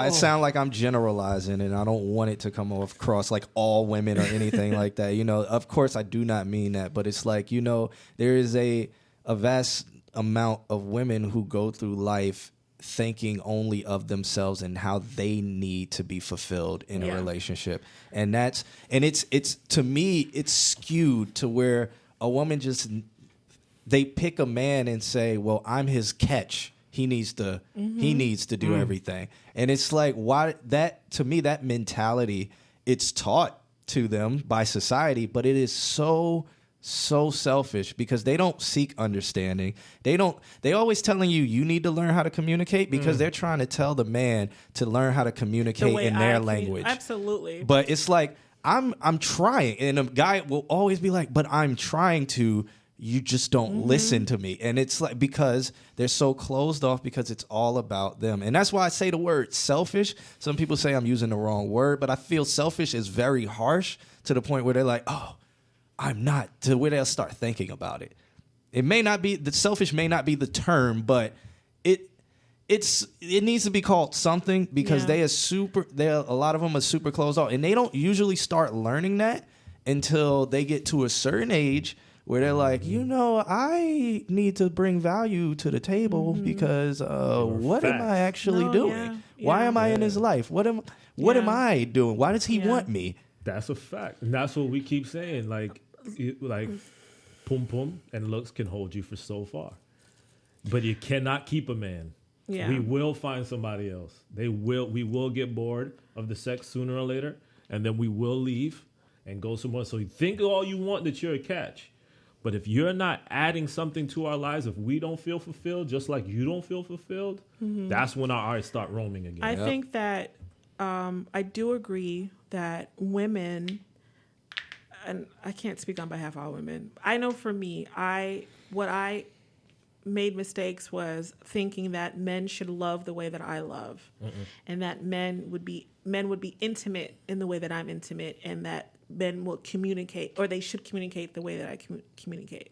sound like I'm generalizing, and I don't want it to come across like all women or anything like that. You know, of course I do not mean that, but it's like, you know, there is a vast amount of women who go through life thinking only of themselves and how they need to be fulfilled in a relationship. And it's to me, it's skewed to where a woman they pick a man and say, well, I'm his catch. He needs to do everything. And it's like, to me, that mentality, it's taught to them by society, but it is so selfish because they don't seek understanding. They always telling you need to learn how to communicate because they're trying to tell the man to learn how to communicate in their language. Absolutely. But it's like, I'm trying. And a guy will always be like, but I'm trying to. You just don't listen to me. And it's like, because they're so closed off because it's all about them. And that's why I say the word selfish. Some people say I'm using the wrong word, but I feel selfish is very harsh to the point where they're like, oh, I'm not, to where they'll start thinking about it. It may not be, the selfish may not be the term, but it needs to be called something because a lot of them are super closed off. And they don't usually start learning that until they get to a certain age where they're like, you know, I need to bring value to the table because what am I actually doing? Yeah. Why am I in his life? What am I doing? Why does he want me? That's a fact. And that's what we keep saying. Like pum pum and looks can hold you for so far. But you cannot keep a man. Yeah. We will find somebody else. We will get bored of the sex sooner or later, and then we will leave and go somewhere. So you think all you want that you're a catch. But if you're not adding something to our lives, if we don't feel fulfilled, just like you don't feel fulfilled, that's when our eyes start roaming again. I think that I do agree that women, and I can't speak on behalf of all women. I know for me, what I made mistakes was thinking that men should love the way that I love, and that men would be intimate in the way that I'm intimate, and that men will communicate, or they should communicate the way that I communicate.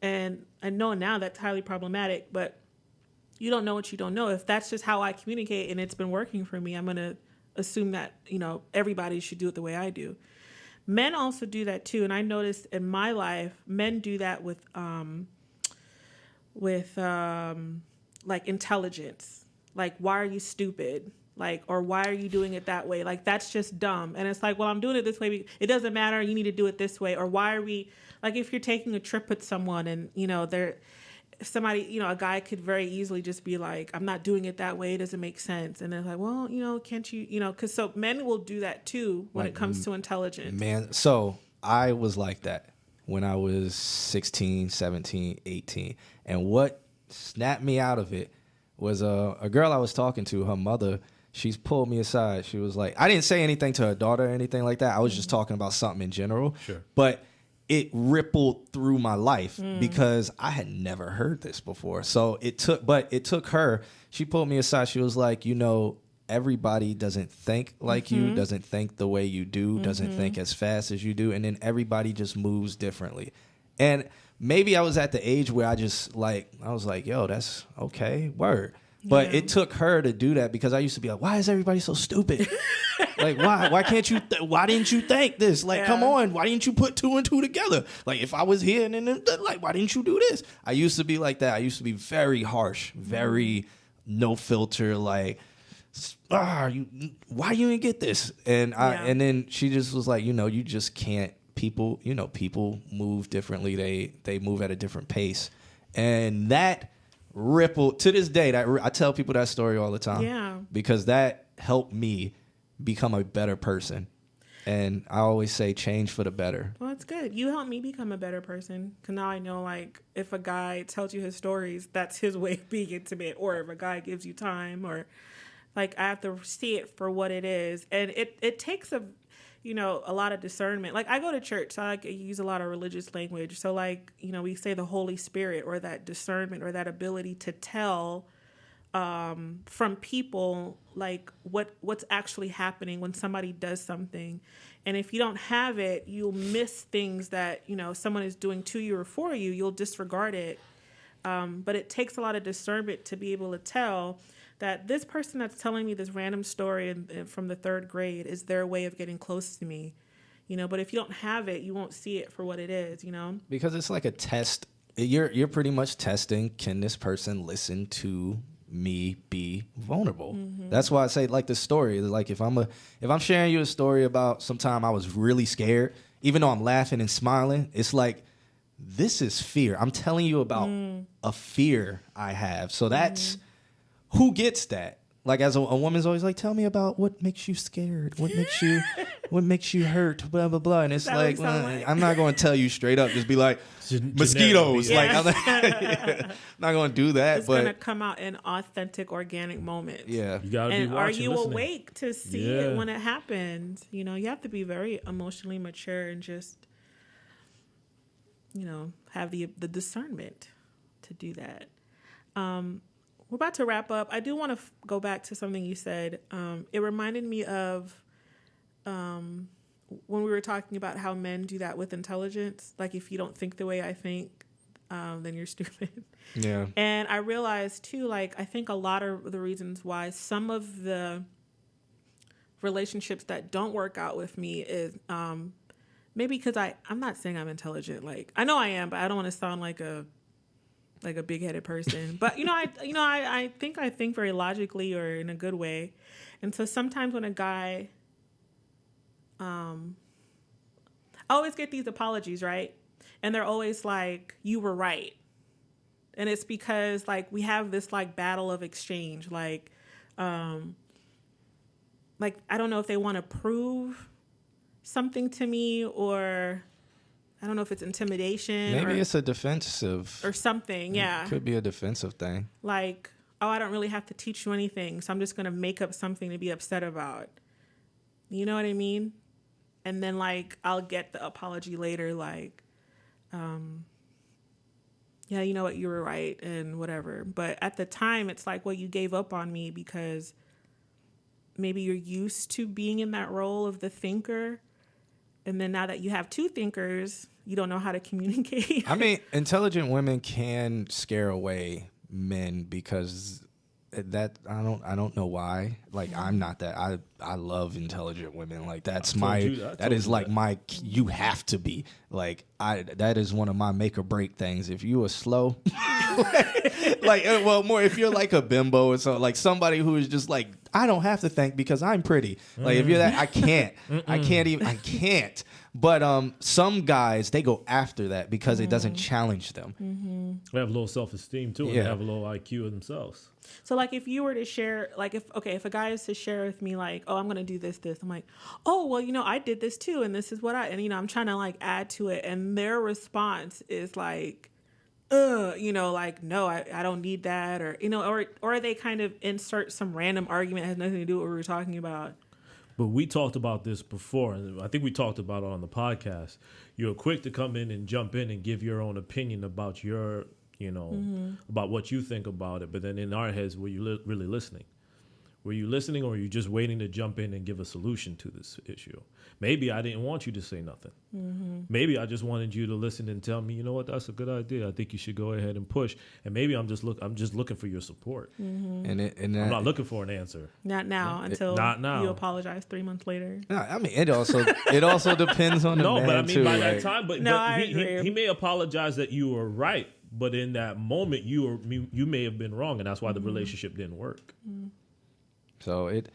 And I know now that's highly problematic, but you don't know what you don't know. If that's just how I communicate and it's been working for me, I'm going to assume that, you know, everybody should do it the way I do. Men also do that too. And I noticed in my life, men do that with like intelligence. Like, why are you stupid? Like, or why are you doing it that way? Like, that's just dumb. And it's like, well, I'm doing it this way. It doesn't matter. You need to do it this way. Or why are we, like, if you're taking a trip with someone and, you know, somebody, you know, a guy could very easily just be like, I'm not doing it that way. It doesn't make sense. And they're like, well, you know, can't you, you know, because so men will do that too when Like, it comes to intelligence. Man, so I was like that when I was 16, 17, 18. And what snapped me out of it was a girl I was talking to, her mother, she's pulled me aside. She was like, I didn't say anything to her daughter or anything like that. I was just talking about something in general. Sure. But it rippled through my life because I had never heard this before. So it took her, she pulled me aside. She was like, you know, everybody doesn't think like you, doesn't think the way you do, doesn't think as fast as you do. And then everybody just moves differently. And maybe I was at the age where I was like, yo, that's okay, word. But it took her to do that because I used to be like, why is everybody so stupid? Like, why can't you, why didn't you think this? Like, come on, why didn't you put 2 and 2 together? Like, if I was here and then, like, why didn't you do this? I used to be like that. I used to be very harsh, very no filter, like, why you didn't get this? And and then she just was like, you know, you just can't, people move differently. They move at a different pace. And that rippled to this day. I tell people that story all the time. Yeah. Because that helped me become a better person. And I always say change for the better. Well, it's good. You helped me become a better person. Because now I know, like, if a guy tells you his stories, that's his way of being intimate. Or if a guy gives you time, or, like, I have to see it for what it is. And it takes a lot of discernment. Like, I go to church, so I use a lot of religious language. So, like, you know, we say the Holy Spirit, or that discernment, or that ability to tell from people, like, what's actually happening when somebody does something. And if you don't have it, you'll miss things that, you know, someone is doing to you or for you. You'll disregard it. But it takes a lot of discernment to be able to tell that this person that's telling me this random story from the 3rd grade is their way of getting close to me, you know. But if you don't have it, you won't see it for what it is, you know. Because it's like a test. You're pretty much testing, can this person listen to me be vulnerable? That's why I say, like, the story, like, if I'm sharing you a story about sometime I was really scared, even though I'm laughing and smiling, it's like, this is fear. I'm telling you about a fear I have. So that's who gets that? Like, as a woman's always like, tell me about what makes you scared, what makes you hurt, blah blah blah. And it's like, I'm not going to tell you straight up. Just be like, mosquitoes. Like, I'm not going to do that. It's going to come out in authentic, organic moments. Yeah, you gotta be watching, are you listening. awake to see it when it happens? You know, you have to be very emotionally mature and just, you know, have the discernment to do that. We're about to wrap up. I do want to go back to something you said. It reminded me of when we were talking about how men do that with intelligence. Like, if you don't think the way I think, then you're stupid. Yeah. And I realized, too, like, I think a lot of the reasons why some of the relationships that don't work out with me is maybe because I'm not saying I'm intelligent. Like, I know I am, but I don't want to sound like a big-headed person. But, I think very logically, or in a good way. And so sometimes when a guy, I always get these apologies, right? And they're always like, you were right. And it's because, like, we have this, like, battle of exchange. Like, I don't know if they want to prove something to me, or I don't know if it's intimidation. Maybe it's a defensive. Or something, yeah. It could be a defensive thing. Like, oh, I don't really have to teach you anything, so I'm just going to make up something to be upset about. You know what I mean? And then, like, I'll get the apology later, like, yeah, you know what, you were right, and whatever. But at the time, it's like, well, you gave up on me because maybe you're used to being in that role of the thinker. And then now that you have 2 thinkers, you don't know how to communicate. I mean, intelligent women can scare away men because that I don't know why. Like, I'm not that. I love intelligent women. Like that's you have to be like that is one of my make or break things. If you are slow, more if you're like a bimbo or something, like somebody who is just like, I don't have to think because I'm pretty. Like if you're that, I can't. But some guys, they go after that because it doesn't challenge them. Mm-hmm. They have a little self-esteem too, and they have a little IQ of themselves. So like if you were to share, like if a guy is to share with me like, oh, I'm going to do this, I'm like, oh, well, I did this too. And this is what I'm trying to like add to it. And their response is like, like, no, I don't need that. Or, or they kind of insert some random argument that has nothing to do with what we were talking about. But we talked about this before, and I think we talked about it on the podcast. You're quick to come in and jump in and give your own opinion about your, about what you think about it. But then in our heads, were you really listening? Were you listening, or were you just waiting to jump in and give a solution to this issue? Maybe I didn't want you to say nothing. Mm-hmm. Maybe I just wanted you to listen and tell me, you know what, that's a good idea. I think you should go ahead and push. And maybe I'm just looking for your support. Mm-hmm. And I'm not looking for an answer. Not now, until you apologize 3 months later. No, I mean, it also depends on the man, but I mean, too, by like, that time, but he may apologize that you were right, but in that moment, you may have been wrong, and that's why the relationship didn't work. Mm-hmm. So it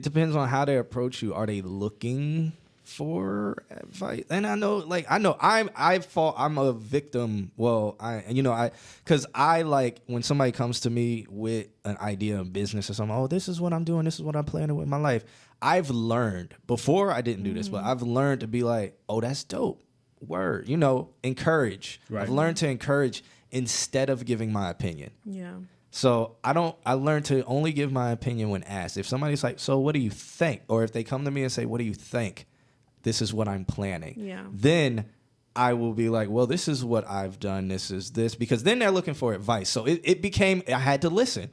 depends on how they approach you. Are they looking for advice? And I'm a victim. Well, because I like when somebody comes to me with an idea of business or something. Oh, this is what I'm doing. This is what I'm planning with my life. I've learned before I didn't do this, but I've learned to be like, oh, that's dope. Word, encourage. Right. I've learned to encourage instead of giving my opinion. Yeah. So I learned to only give my opinion when asked. If somebody's like, so what do you think? Or if they come to me and say, what do you think? This is what I'm planning. Yeah. Then I will be like, well, this is what I've done. This is this. Because then they're looking for advice. So it became, I had to listen.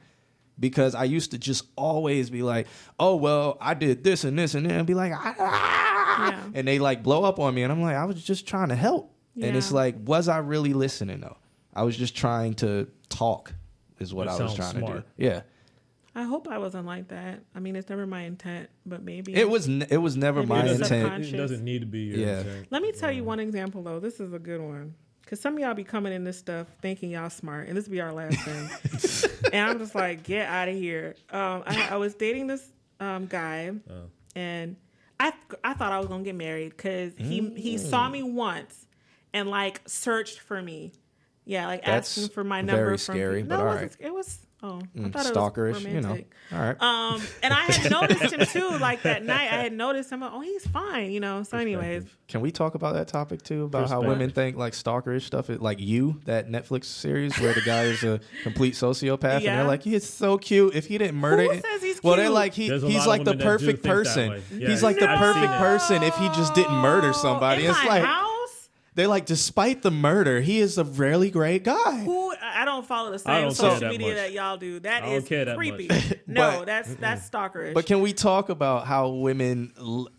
Because I used to just always be like, oh, well, I did this and this and then be like, yeah. And they like blow up on me. And I'm like, I was just trying to help. Yeah. And it's like, was I really listening though? I was just trying to talk. Is what I was trying to do. Yeah. I hope I wasn't like that. I mean, it's never my intent, but maybe it was never my intent. It doesn't need to be your intent. Let me tell you one example though. This is a good one because some of y'all be coming in this stuff thinking y'all smart, and this will be our last thing. And I'm just like, get out of here. I was dating this guy, and I thought I was gonna get married because he saw me once and like searched for me. Yeah, like that's asking for my number. Very scary, but all right. It was. Oh, I thought stalkerish, it was romantic. All right. And I had noticed him too. Like that night, I had noticed him. Oh, he's fine. So, anyways, can we talk about that topic too? About how women think like stalkerish stuff is like that Netflix series where the guy is a complete sociopath, and they're like, he's so cute. If he didn't murder, who says he's cute? Well, they're like he's like the perfect person. Yeah, he's like the perfect person if he just didn't murder somebody. It's like. They're like, despite the murder, he is a really great guy. I don't follow the same social media that y'all do. That is creepy. No, that's stalkerish. But can we talk about how women,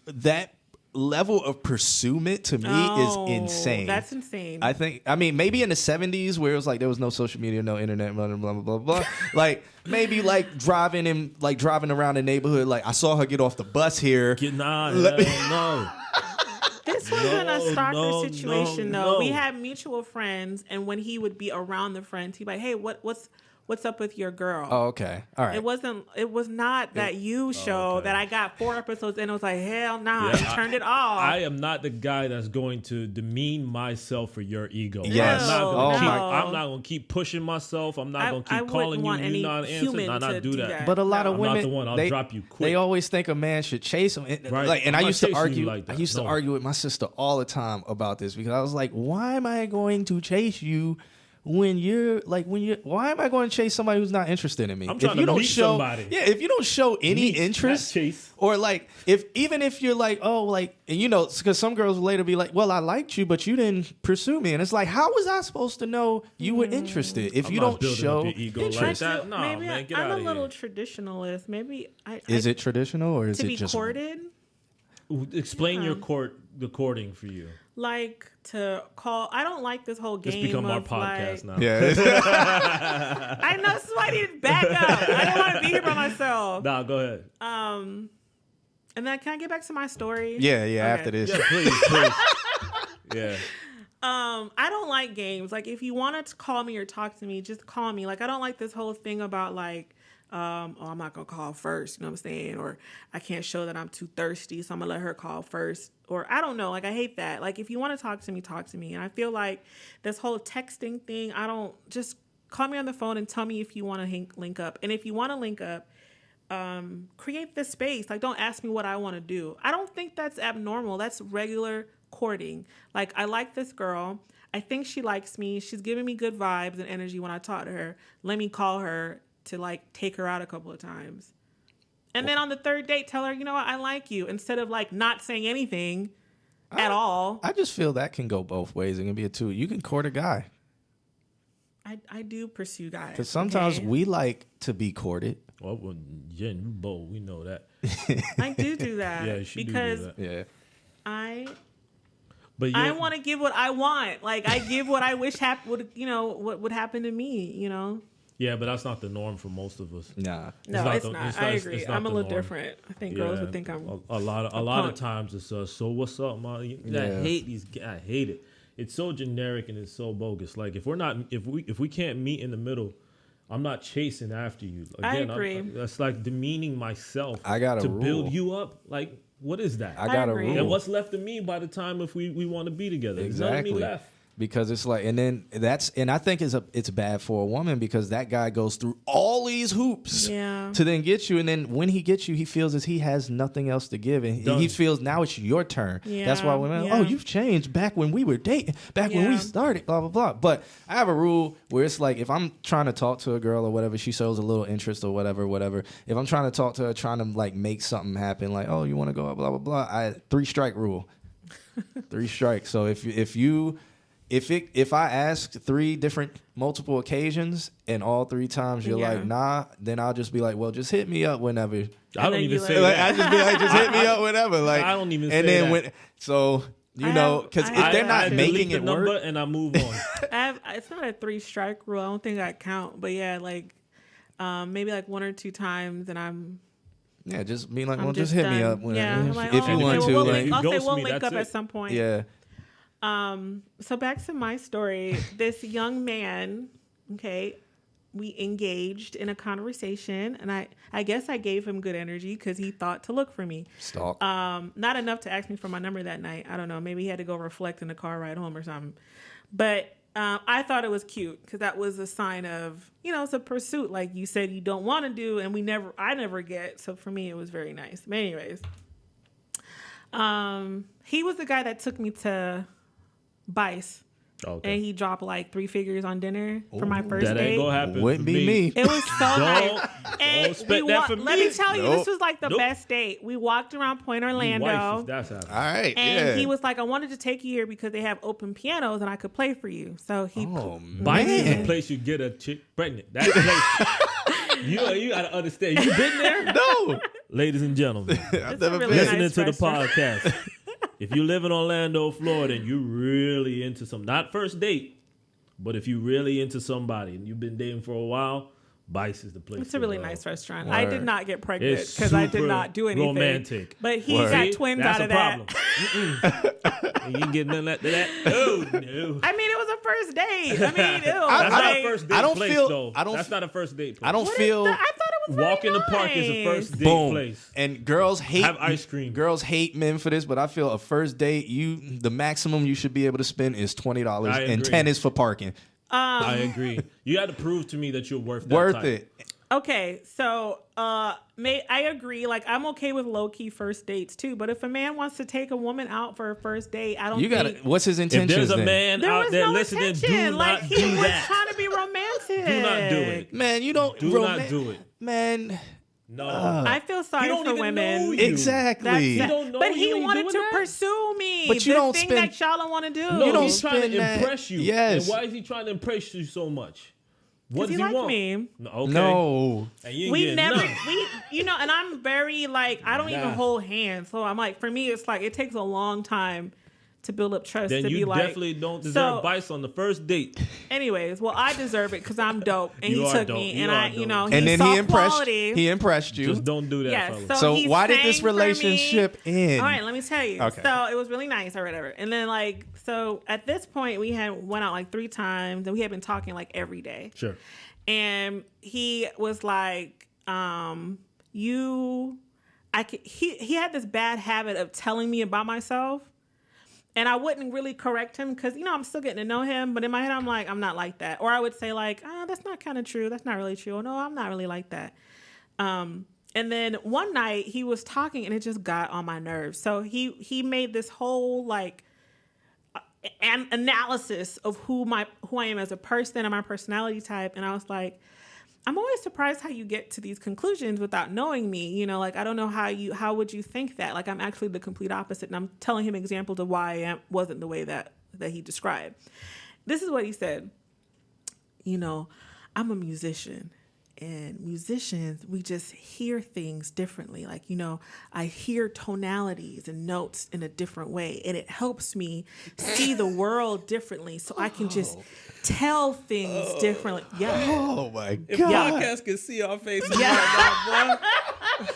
that level of pursuit to me is insane. That's insane. I mean, maybe in the 70s where it was like there was no social media, no internet, blah, blah, blah, blah, blah. Like maybe like driving around the neighborhood. Like I saw her get off the bus here. No. This wasn't a stalker situation, though. We had mutual friends, and when he would be around the friends, he'd be like, "Hey, what's up with your girl?" Oh, okay, all right. It was not that show that I got 4 episodes and it was like, hell nah, and turned it off. I am not the guy that's going to demean myself for your ego. Yes. I'm not going to keep pushing myself. I'm not going to keep calling you. You're not answering. Not do that. But a lot of women, I'm not the one. I'll drop you quick. They always think a man should chase them. Right. And I used to argue. I used to argue with my sister all the time about this because I was like, why am I going to chase you? Why am I going to chase somebody who's not interested in me? I'm trying to meet somebody. Yeah, if you don't show any interest, or like even if you're like, oh, like, and because some girls will later be like, well, I liked you, but you didn't pursue me, and it's like, how was I supposed to know you were interested if you don't show your ego like that? No, maybe man, get I'm out a of little here. traditionalist. Maybe is it traditional or is it just to be courted? Explain the courting for you. Like to call. I don't like this whole game. It's become our podcast now. Yeah. I know, so I need to back up. I don't want to be here by myself. Nah, go ahead. And then can I get back to my story? Yeah, Okay. after this. Yeah, please. Yeah. I don't like games. Like, if you wanted to call me or talk to me, just call me. Like, I don't like this whole thing about like, I'm not gonna call first, you know what I'm saying? Or I can't show that I'm too thirsty, so I'm gonna let her call first. Or I don't know, like, I hate that. Like, if you want to talk to me, talk to me. And I feel like this whole texting thing, just call me on the phone and tell me if you want to link up. And if you want to link up, create the space. Like, don't ask me what I want to do. I don't think that's abnormal. That's regular courting. Like, I like this girl. I think she likes me. She's giving me good vibes and energy when I talk to her. Let me call her to like take her out a couple of times. And then on the third date, tell her, you know what, I like you, instead of like not saying anything at all. I just feel that can go both ways. It can be a two. You can court a guy. I do pursue guys. Because sometimes we like to be courted. Well, Jen, you bold. We know that. I do that. Yeah, she because do that. Yeah. I But want to give what I want. Like, I give what I wish would what would happen to me, you know? Yeah, but that's not the norm for most of us. Nah. No, it's not. I agree. I'm a little different. I think girls would think I'm a lot of times it's so what's up, man? I hate these. I hate it. It's so generic and it's so bogus. Like, if we can't meet in the middle, I'm not chasing after you. Again, I agree. That's like demeaning myself. I got a to rule. build you up. Like, what is that? I got a agree. rule. And what's left of me by the time if we want to be together? There's none of me Exactly. left. Because it's like, and I think it's bad for a woman because that guy goes through all these hoops to then get you, and then when he gets you, he feels as he has nothing else to give, and he feels now it's your turn. Yeah, that's why women, oh, you've changed back when we were dating, back when we started, blah blah blah. But I have a rule where it's like, if I'm trying to talk to a girl or whatever, she shows a little interest or whatever. If I'm trying to talk to her, trying to like make something happen, like, oh, you want to go, blah blah blah. 3 strike rule, 3 strikes. So if I ask 3 different multiple occasions and all 3 times you're like, nah, then I'll just be like, well, just hit me up whenever. I don't even say like, that. I just be like, just hit me up whenever. Like, I don't even say and then that. because if they're not making it number work, and I move on. It's not a 3 strike rule. I don't think I count, but yeah, like maybe like 1 or 2 times, and I'm. Yeah, just be like, I'm well, just hit me up whenever. Yeah, like, if you want to. I'll say we'll me, link up that's at it. some point. Yeah. So back to my story. This young man, okay, we engaged in a conversation, and I guess I gave him good energy because he thought to look for me. Stalk. Not enough to ask me for my number that night. I don't know. Maybe he had to go reflect in the car ride home or something. But I thought it was cute because that was a sign of, it's a pursuit, like you said you don't want to do, and I never get. So for me, it was very nice. But anyways, he was the guy that took me to Bice. Okay. And he dropped like 3 figures on dinner for my first date. That ain't gonna happen. Wouldn't be me. It was so nice. And expect that from let me tell you, Nope. this was like the best date. We walked around Point Orlando. Wife, if that's happening. All right. And he was like, I wanted to take you here because they have open pianos and I could play for you. So he Bice is the place you get a chick pregnant. That's the place. you gotta understand. You been there? No. Ladies and gentlemen, I've never really been. listening nice to the restaurant. podcast. If you live in Orlando, Florida, and you really into not first date, but if you really into somebody and you've been dating for a while, Bice is the place. It's a really nice restaurant. Word. I did not get pregnant It's because I did super not do anything. romantic. But he Word. got See? twins That's out of a that. problem. You ain't getting nothing after that. Oh no. I mean, it was a first date. I mean, ew. That's not a first date I don't place, feel- though. I don't That's not a first date place. I don't What is feel. that? I thought it was very Walk in the park is a nice. first date Boom. place. And girls hate Have ice cream. Girls hate men for this, but I feel a first date, the maximum you should be able to spend is $20, I and agree. 10 is for parking. I agree. You got to prove to me that you're worth that Worth type. it. Okay, so I agree. Like, I'm okay with low key first dates too. But if a man wants to take a woman out for a first date, I don't. You gotta. think What's his If intentions? there's a then? man there out was there no listening, intention. do Like, not he do was that. trying to be romantic. Do not do it. Man, you don't. Do not do it. Man, No. I feel sorry He don't for even women. know you. exactly. That's- don't know but you he and wanted doing to that? pursue me. But you the don't thing spend- that y'all don't want to do. No, You don't he's trying spend to that- impress you. Yes. And why is he trying to impress you so much? What Because does he he liked want? me. No. Okay. No. And you ain't We getting never, none. and I'm very like, I don't even Nah. hold hands. So I'm like, for me, it's like, it takes a long time to build up trust. Then to you be like, definitely don't deserve advice on the first date. Anyways, well, I deserve it because I'm dope, and he took me, and I, and then he impressed you. Just don't do that, yes, fellas. So why did this relationship end? All right, let me tell you. Okay. So it was really nice or whatever. And then so at this point we had went out 3 times, and we had been talking every day. Sure. And he was like, he had this bad habit of telling me about myself. And I wouldn't really correct him because, I'm still getting to know him. But in my head, I'm like, I'm not like that. Or I would say that's not kind of true. That's not really true. Oh, no, I'm not really like that. And then one night he was talking and it just got on my nerves. So he made this whole an analysis of who I am as a person and my personality type. And I was like, I'm always surprised how you get to these conclusions without knowing me. I don't know how would you think that? I'm actually the complete opposite. And I'm telling him examples of why I wasn't the way that he described. This is what he said. I'm a musician, and musicians, we just hear things differently. I hear tonalities and notes in a different way, and it helps me see the world differently so I can just tell things differently. Yeah. Oh my God. If podcast can see our faces right now,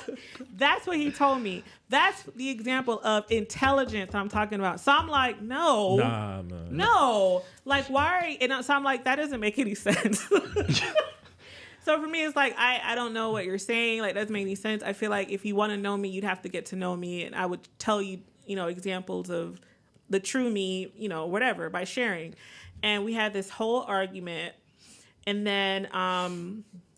boy. That's what he told me. That's the example of intelligence I'm talking about. So I'm like, no. Nah, man. No. Why? So I'm like, that doesn't make any sense. So for me, it's I don't know what you're saying. It doesn't make any sense. I feel like if you want to know me, you'd have to get to know me. And I would tell you, examples of the true me, whatever, by sharing. And we had this whole argument. And then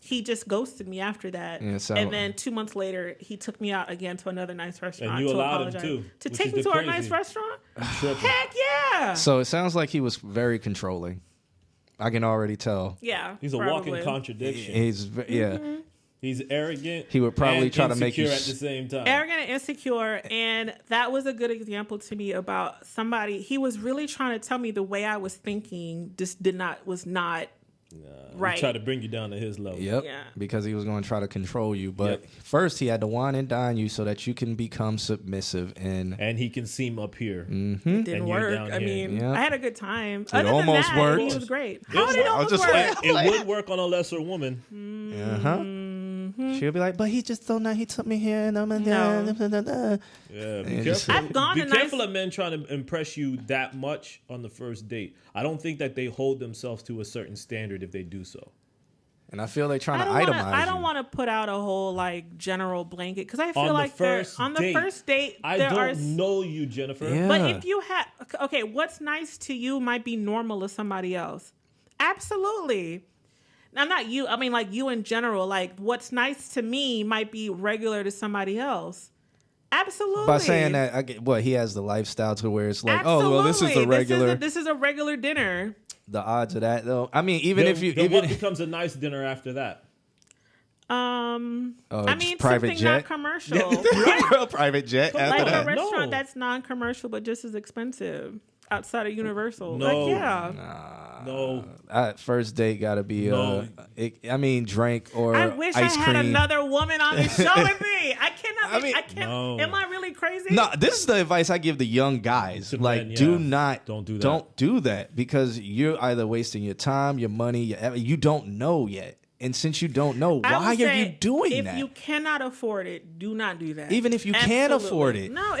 he just ghosted me after that. Yeah, and then 2 months later, he took me out again to another nice restaurant. And you to allowed apologize. him to take me to a nice restaurant? Heck yeah. So it sounds like he was very controlling. I can already tell. Yeah. He's a walking contradiction. He's He's arrogant. He would probably try to make you at the same time. Arrogant and insecure, and that was a good example to me about somebody. He was really trying to tell me the way I was thinking was not right. He tried to bring you down to his level. Yep. Yeah. Because he was going to try to control you, but first he had to wine and dine you so that you can become submissive, and he can seem up here. Mm-hmm. It didn't work. I mean, I had a good time. It almost worked. He was great. How did it almost work? It would work on a lesser woman. Mm-hmm. She'll be like, but he's just so nice. He took me here, and I'm be careful. I've gone be careful of men trying to impress you that much on the first date. I don't think that they hold themselves to a certain standard if they do so. And I feel they're trying to itemize I don't want to put out a whole general blanket because I feel on the first date I don't know you, Jennifer. Yeah. But if you have what's nice to you might be normal to somebody else. Absolutely. Now, not you. I mean, you in general. What's nice to me might be regular to somebody else. Absolutely. By saying that, he has the lifestyle to where it's this is a regular. This is a regular dinner. The odds of that, though. I mean, what becomes a nice dinner after that? I mean, private something jet? not commercial. Private jet after that. A restaurant that's non-commercial but just as expensive outside of Universal. No. No. First date got to be drink or I wish ice I cream. had another woman on this show with me. I can't. No. Am I really crazy? No, this is the advice I give the young guys. Don't do that. Don't do that because you're either wasting your time, your money, you don't know yet. And since you don't know, why are you doing that? If you cannot afford it, do not do that. Even if you can afford it. No,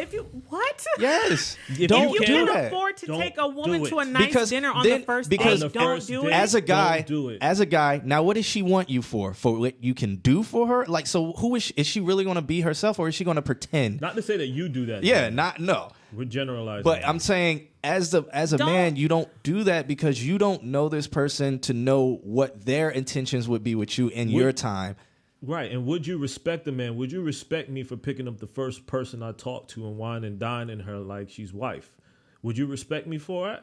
what? Yes. If you can afford to take a woman to a nice dinner on the first date, don't do it. As a guy, now what does she want you for? For what you can do for her? So who is she really going to be herself, or is she going to pretend? Not to say that you do that. Yeah, no. We're generalizing. But I'm saying as a man, you don't do that because you don't know this person to know what their intentions would be with you in your time. Right. And would you respect the man? Would you respect me for picking up the first person I talked to and wine and dining her like she's wife? Would you respect me for it?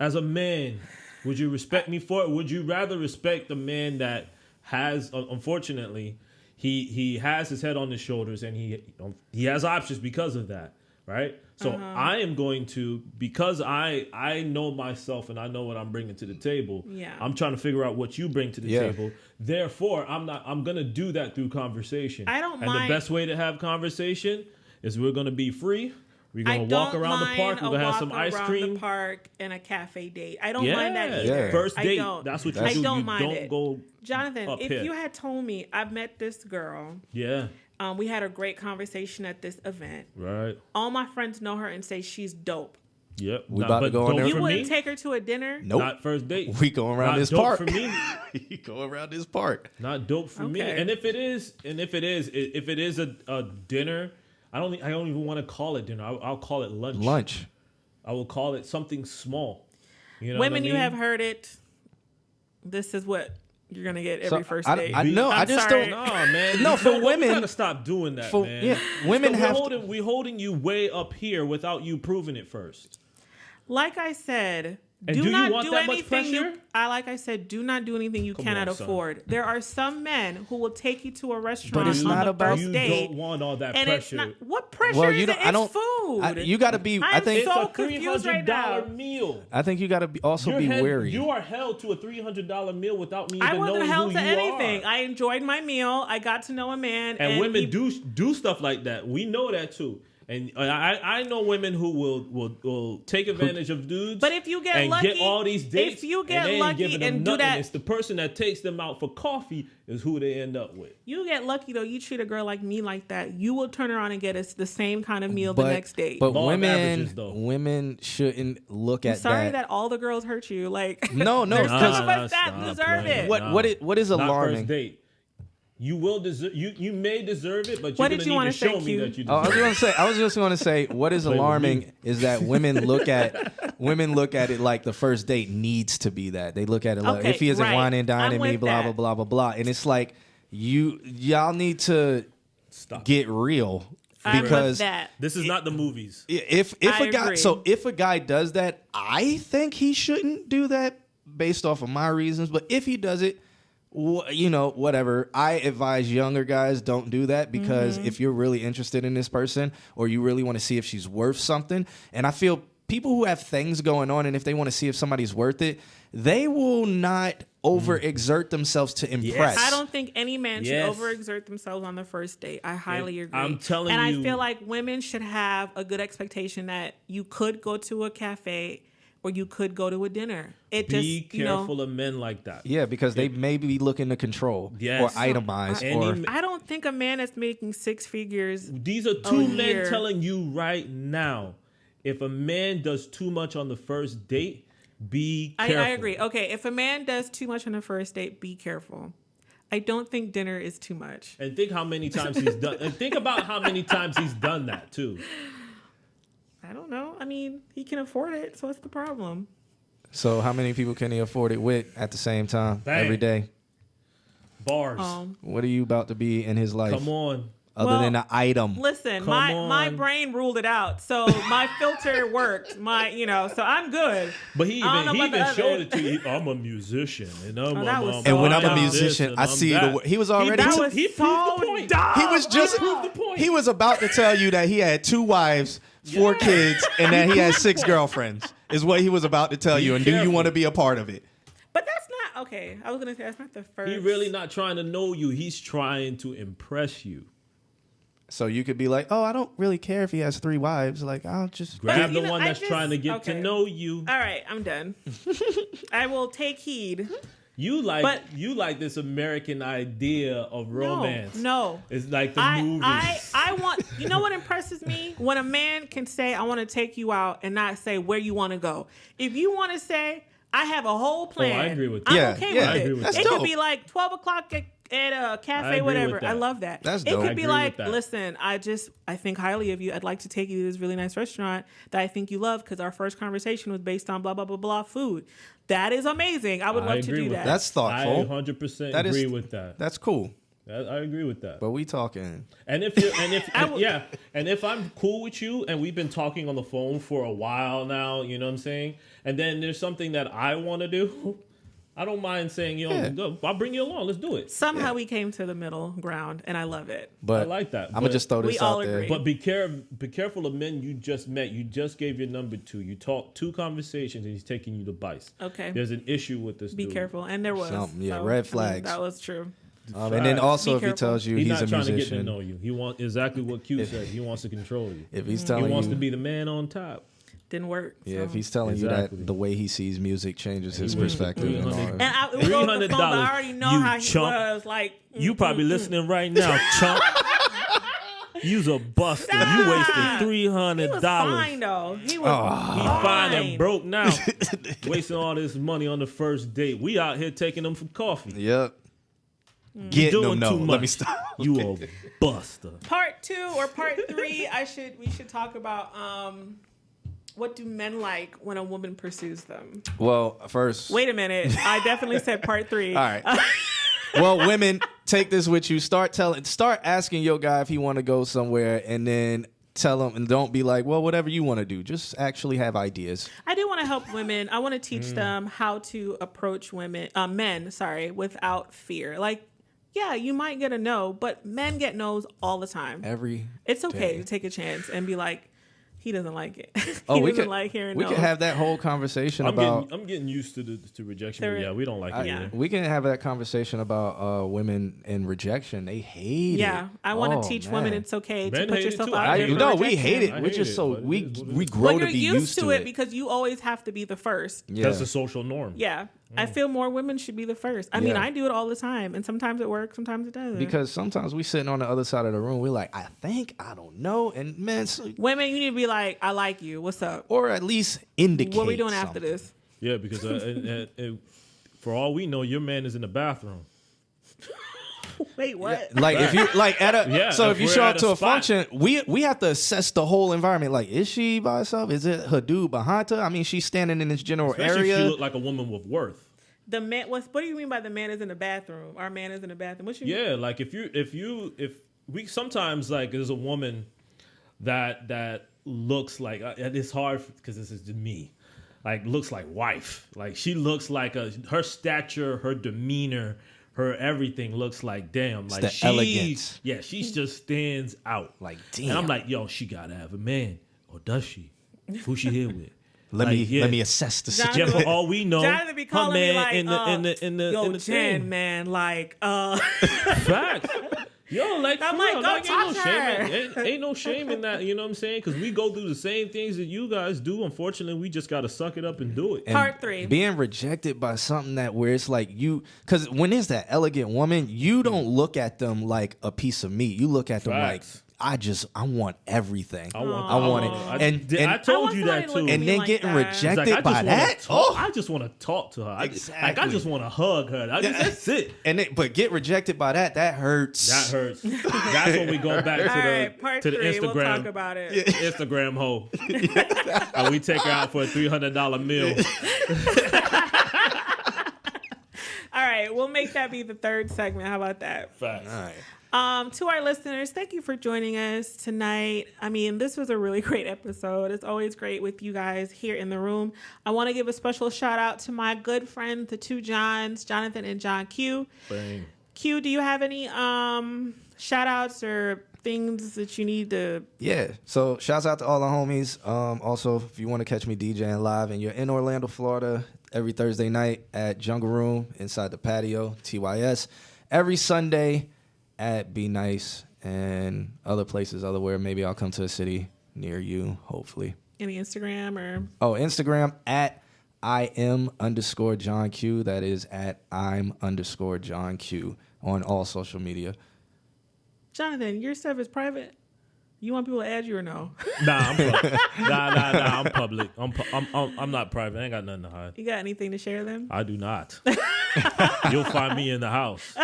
As a man, would you respect me for it? Would you rather respect the man that has, unfortunately, he has his head on his shoulders and he has options because of that, right? So I am going to, because I know myself and I know what I'm bringing to the table. Yeah. I'm trying to figure out what you bring to the table. Therefore, I'm going to do that through conversation. I don't mind. And the best way to have conversation is we're going to be free. We're going to walk around the park. We're going to have some ice cream. The park and a cafe date. I don't mind that either. Yeah. First date. I don't. That's what you I do. don't mind don't it. go Jonathan, up if here. you had told me I've met this girl. Yeah. We had a great conversation at this event. Right. All my friends know her and say she's dope. Yep. We about to go on there. You wouldn't take her to a dinner? Nope. Not first date. We going around this dope park. for me. We go around this park. Not dope for me. And if it is a dinner, I don't even want to call it dinner. I'll call it lunch. I will call it something small. You know Women, what I mean? you have heard it. This is what you're gonna get every first date. I know. I just don't. No, man. No, for women, we gotta stop doing that, man. Yeah, women we're holding you way up here without you proving it first. Like I said, And do you not want do that much anything pressure? like I said, do not do anything you cannot afford. There are some men who will take you to a restaurant it's on not the about- first You date. don't want all that And pressure. it's not what pressure Well, is you it? don't. It's I don't. food. You got to be. I think. It's so a confused right now. $300 meal. I think you got to be also be wary. You are held to a $300 meal without me even I wasn't knowing held who to you anything. are. I enjoyed my meal. I got to know a man. And women do stuff like that. We know that too. And I know women who will take advantage of dudes. But if you get and lucky, get all these dates, if you get and they ain't lucky giving them and do nothing, that, it's the person that takes them out for coffee is who they end up with. you get lucky though. You treat a girl like me like that, you will turn around and get us the same kind of meal the next date. But Law of averages, though. women shouldn't look I'm at sorry that. that all the girls hurt you. Like No, there's some of us that stop deserve playing. it. What is Not alarming? first date. You will deserve. You may deserve it, but What you're did gonna you need to wanna show say, me Q? that you I deserve. was just going to say what is Play with alarming me. is that women look at it like the first date needs to be that. They look at it like Okay, if he isn't right. wine and dining I'm me, with blah that. blah blah blah blah, and it's like y'all need to Stop. get real I'm with because that. This is not the movies. if I a guy agree. if a guy does that, I think he shouldn't do that based off of my reasons. But if he does it, whatever. I advise younger guys don't do that because if you're really interested in this person or you really want to see if she's worth something, and I feel people who have things going on and if they want to see if somebody's worth it, they will not overexert themselves to impress. I don't think any man Yes. should overexert themselves on the first date. I highly agree. I'm telling and you- I feel like women should have a good expectation that you could go to a cafe or you could go to a dinner. Be careful of men like that. Yeah, because they may be looking to control Yes. or itemize or I don't think a man that's making six figures. These are two men year. telling you right now. If a man does too much on the first date, be careful. I agree. Okay, if a man does too much on the first date, be careful. I don't think dinner is too much. And think how many times he's done. And think about how many times he's done that too. I don't know. I mean, he can afford it, so what's the problem? So how many people can he afford it with at the same time Bang. every day? Bars. What are you about to be in his life? Come on. Other than an item. Listen, Come my on. brain ruled it out, so my filter worked. So I'm good. But he I don't know even about the showed others. it to you. I'm a musician, and I'm that was And when I'm a dumb. musician, I see the. He was already. That was He so proved the point. dumb. He was just. proved the point. He was about to tell you that he had 2 wives, 4 kids, and that he had 6 girlfriends. Is what he was about to tell you. And do you careful. want to be a part of it? But that's not okay. I was gonna say that's not the first. He really not trying to know you. He's trying to impress you. So you could be like, oh, I don't really care if he has 3 wives. Like, I'll just Grab you the know, one I that's just- trying to get okay. to know you. All right, I'm done. I will take heed. You like But- this American idea of romance. No. It's like the movies. I want. You know what impresses me when a man can say, "I want to take you out," and not say where you want to go. If you want to say, "I have a whole plan," I agree with I'm that. okay Yeah, with I it. agree with It that. could That's be dope. like 12 o'clock at a I cafe, agree whatever. with that. I love that. That's It dope. I could be agree like, with that. listen, I think highly of you. I'd like to take you to this really nice restaurant that I think you love because our first conversation was based on blah blah blah blah food. That is amazing. I would I love to agree do with that. That's I thoughtful. 100% That is- agree with that. That's cool. I agree with that. But we talking. And if if I'm cool with you and we've been talking on the phone for a while now, you know what I'm saying? And then there's something that I want to do, I don't mind saying, go, I'll bring you along. Let's do it. Somehow we came to the middle ground, and I love it. But I like that. I'm gonna just throw We this all out there. agree. But be careful of men you just met. You just gave your number to. You talked 2 conversations and he's taking you to Bice. Okay. There's an issue with this Be dude. careful, and there was Something, yeah, So, red I mean, flags. that was true. And then also, if he tells you he's he's not a trying to musician, get to know you. He wants exactly what Q said. He wants to control you. if he's telling he wants you, to be the man on top. Didn't work. yeah, so. if he's telling you Exactly. that the way he sees music changes his perspective. And all And that. I, it was over the phone, but I already know you how he chump. was. Like, You probably listening right now, chump. You's a buster. Stop. You wasted he $300. was fine though. He was He's fine. fine and broke now. Wasting all this money on the first date. We out here taking them for coffee. Yep. You Getting doing them, too no. much. Let me stop. You a buster. Part 2 or part 3, we should talk about what do men like when a woman pursues them. Well, first, Wait a minute. I definitely said part 3. all right. Well, women, take this with you. Start asking your guy if he want to go somewhere, and then tell him, and don't be like, well, whatever you want to do. Just actually have ideas. I do want to help women. I want to teach them how to approach men, without fear. Like, yeah, you might get a no, but men get no's all the time. It's okay to take a chance and be like, he doesn't like it. We doesn't like hearing we no. could have that whole conversation I'm about. getting used to rejection. But yeah, we don't like it either. We can have that conversation about women and rejection. They hate it. Yeah, I want to teach women it's okay Men to put hate it yourself too. out there. for No, we rejection. hate it. I We're hate just it, so but we it is what it we is. grow Well, to you're be used to it it. because you always have to be the first. Yeah. That's the social norm. Yeah. I feel more women should be the first. I mean, I do it all the time, and sometimes it works, sometimes it doesn't. Because sometimes we sitting on the other side of the room, we're like, I don't know, and man, women, you need to be like, I like you. What's up? or at least indicate What are we doing something. after this? Yeah, because for all we know, your man is in the bathroom. Wait, what? Like if you like at a Yeah, so if if you we're show at up to a a spot. function, we have to assess the whole environment. Like, is she by herself? Is it her dude behind her? I mean, she's standing in this general Especially if area. you look like a woman with worth. The man. What do you mean by the man is in the bathroom? Our man is in the bathroom. What you mean? Yeah, like if we sometimes like there's a woman that looks like it's hard because this is just me. Like looks like wife. Like she looks like her stature, her demeanor, her everything looks like damn. Like the elegance. Yeah, she just stands out. Like, damn. And I'm like, yo, she gotta have a man, or does she? Who she here with? Let Like, me assess the Jonathan- Yeah, situation. for all we know, Jonathan be her calling me like, in the Jen, thing. man, like, Facts. Yo, like, I'm for like, real, go like, talk to her. ain't no shame in that. You know what I'm saying? Because we go through the same things that you guys do. Unfortunately, we just got to suck it up and do it. And Part 3. being rejected by something that where it's like you, because when there's that elegant woman, you don't look at them like a piece of meat. You look at them Facts. like, I want everything. I want it. And I told you that too. and then like getting that. It's rejected like, by that. I just want to talk to her. I Exactly. just want to hug her. That's it. But get rejected by that hurts. That hurts. That's when we go back All to right, part the 3. We'll talk Instagram. about it. Instagram hoe. And we take her out for a $300 meal. All right, we'll make that be the 3rd segment. How about that? Facts. All right. To our listeners, thank you for joining us tonight. I mean, this was a really great episode. It's always great with you guys here in the room. I want to give a special shout out to my good friend, the 2 Johns, Jonathan and John Q. Bang. Q, do you have any shout outs or things that you need to? Yeah. So shouts out to all the homies. Also, if you want to catch me DJing live and you're in Orlando, Florida, every Thursday night at Jungle Room inside the patio, TYS. Every Sunday at Be Nice and other places, otherwhere. Maybe I'll come to a city near you, hopefully. Any Instagram or? Oh, Instagram at IM_John Q. That is at IM_John Q on all social media. Jonathan, your stuff is private. You want people to add you or no? Nah, I'm public. Nah, I'm public. I'm not private. I ain't got nothing to hide. You got anything to share them? I do not. You'll find me in the house.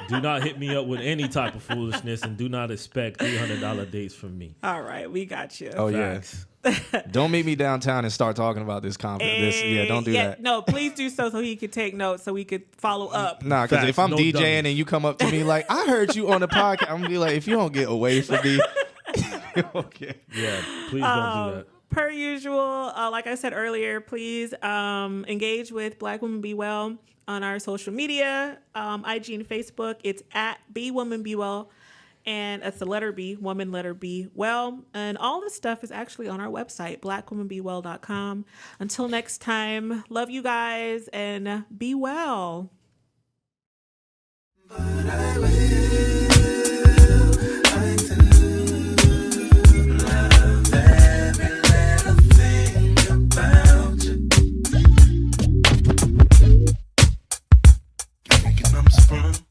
Do not hit me up with any type of foolishness, and do not expect $300 dates from me. All right, we got you. Oh, Facts. yeah. Don't meet me downtown and start talking about this conference. Yeah, don't do that. No, please do so he could take notes so we could follow up. Nah, because Facts, if I'm no DJing dummies. and you come up to me like, I heard you on the podcast, I'm going to be like, if you don't get away from me. Okay. Yeah, please don't do that. Per usual, like I said earlier, please engage with Black Woman Be Well on our social media, IG and Facebook. It's at blackwomanbewell, and it's the letter B, woman letter B, well. And all this stuff is actually on our website, blackwomanbewell.com. Until next time, love you guys and be well. But I will, I do love every little thing about you. Making I'm sprung.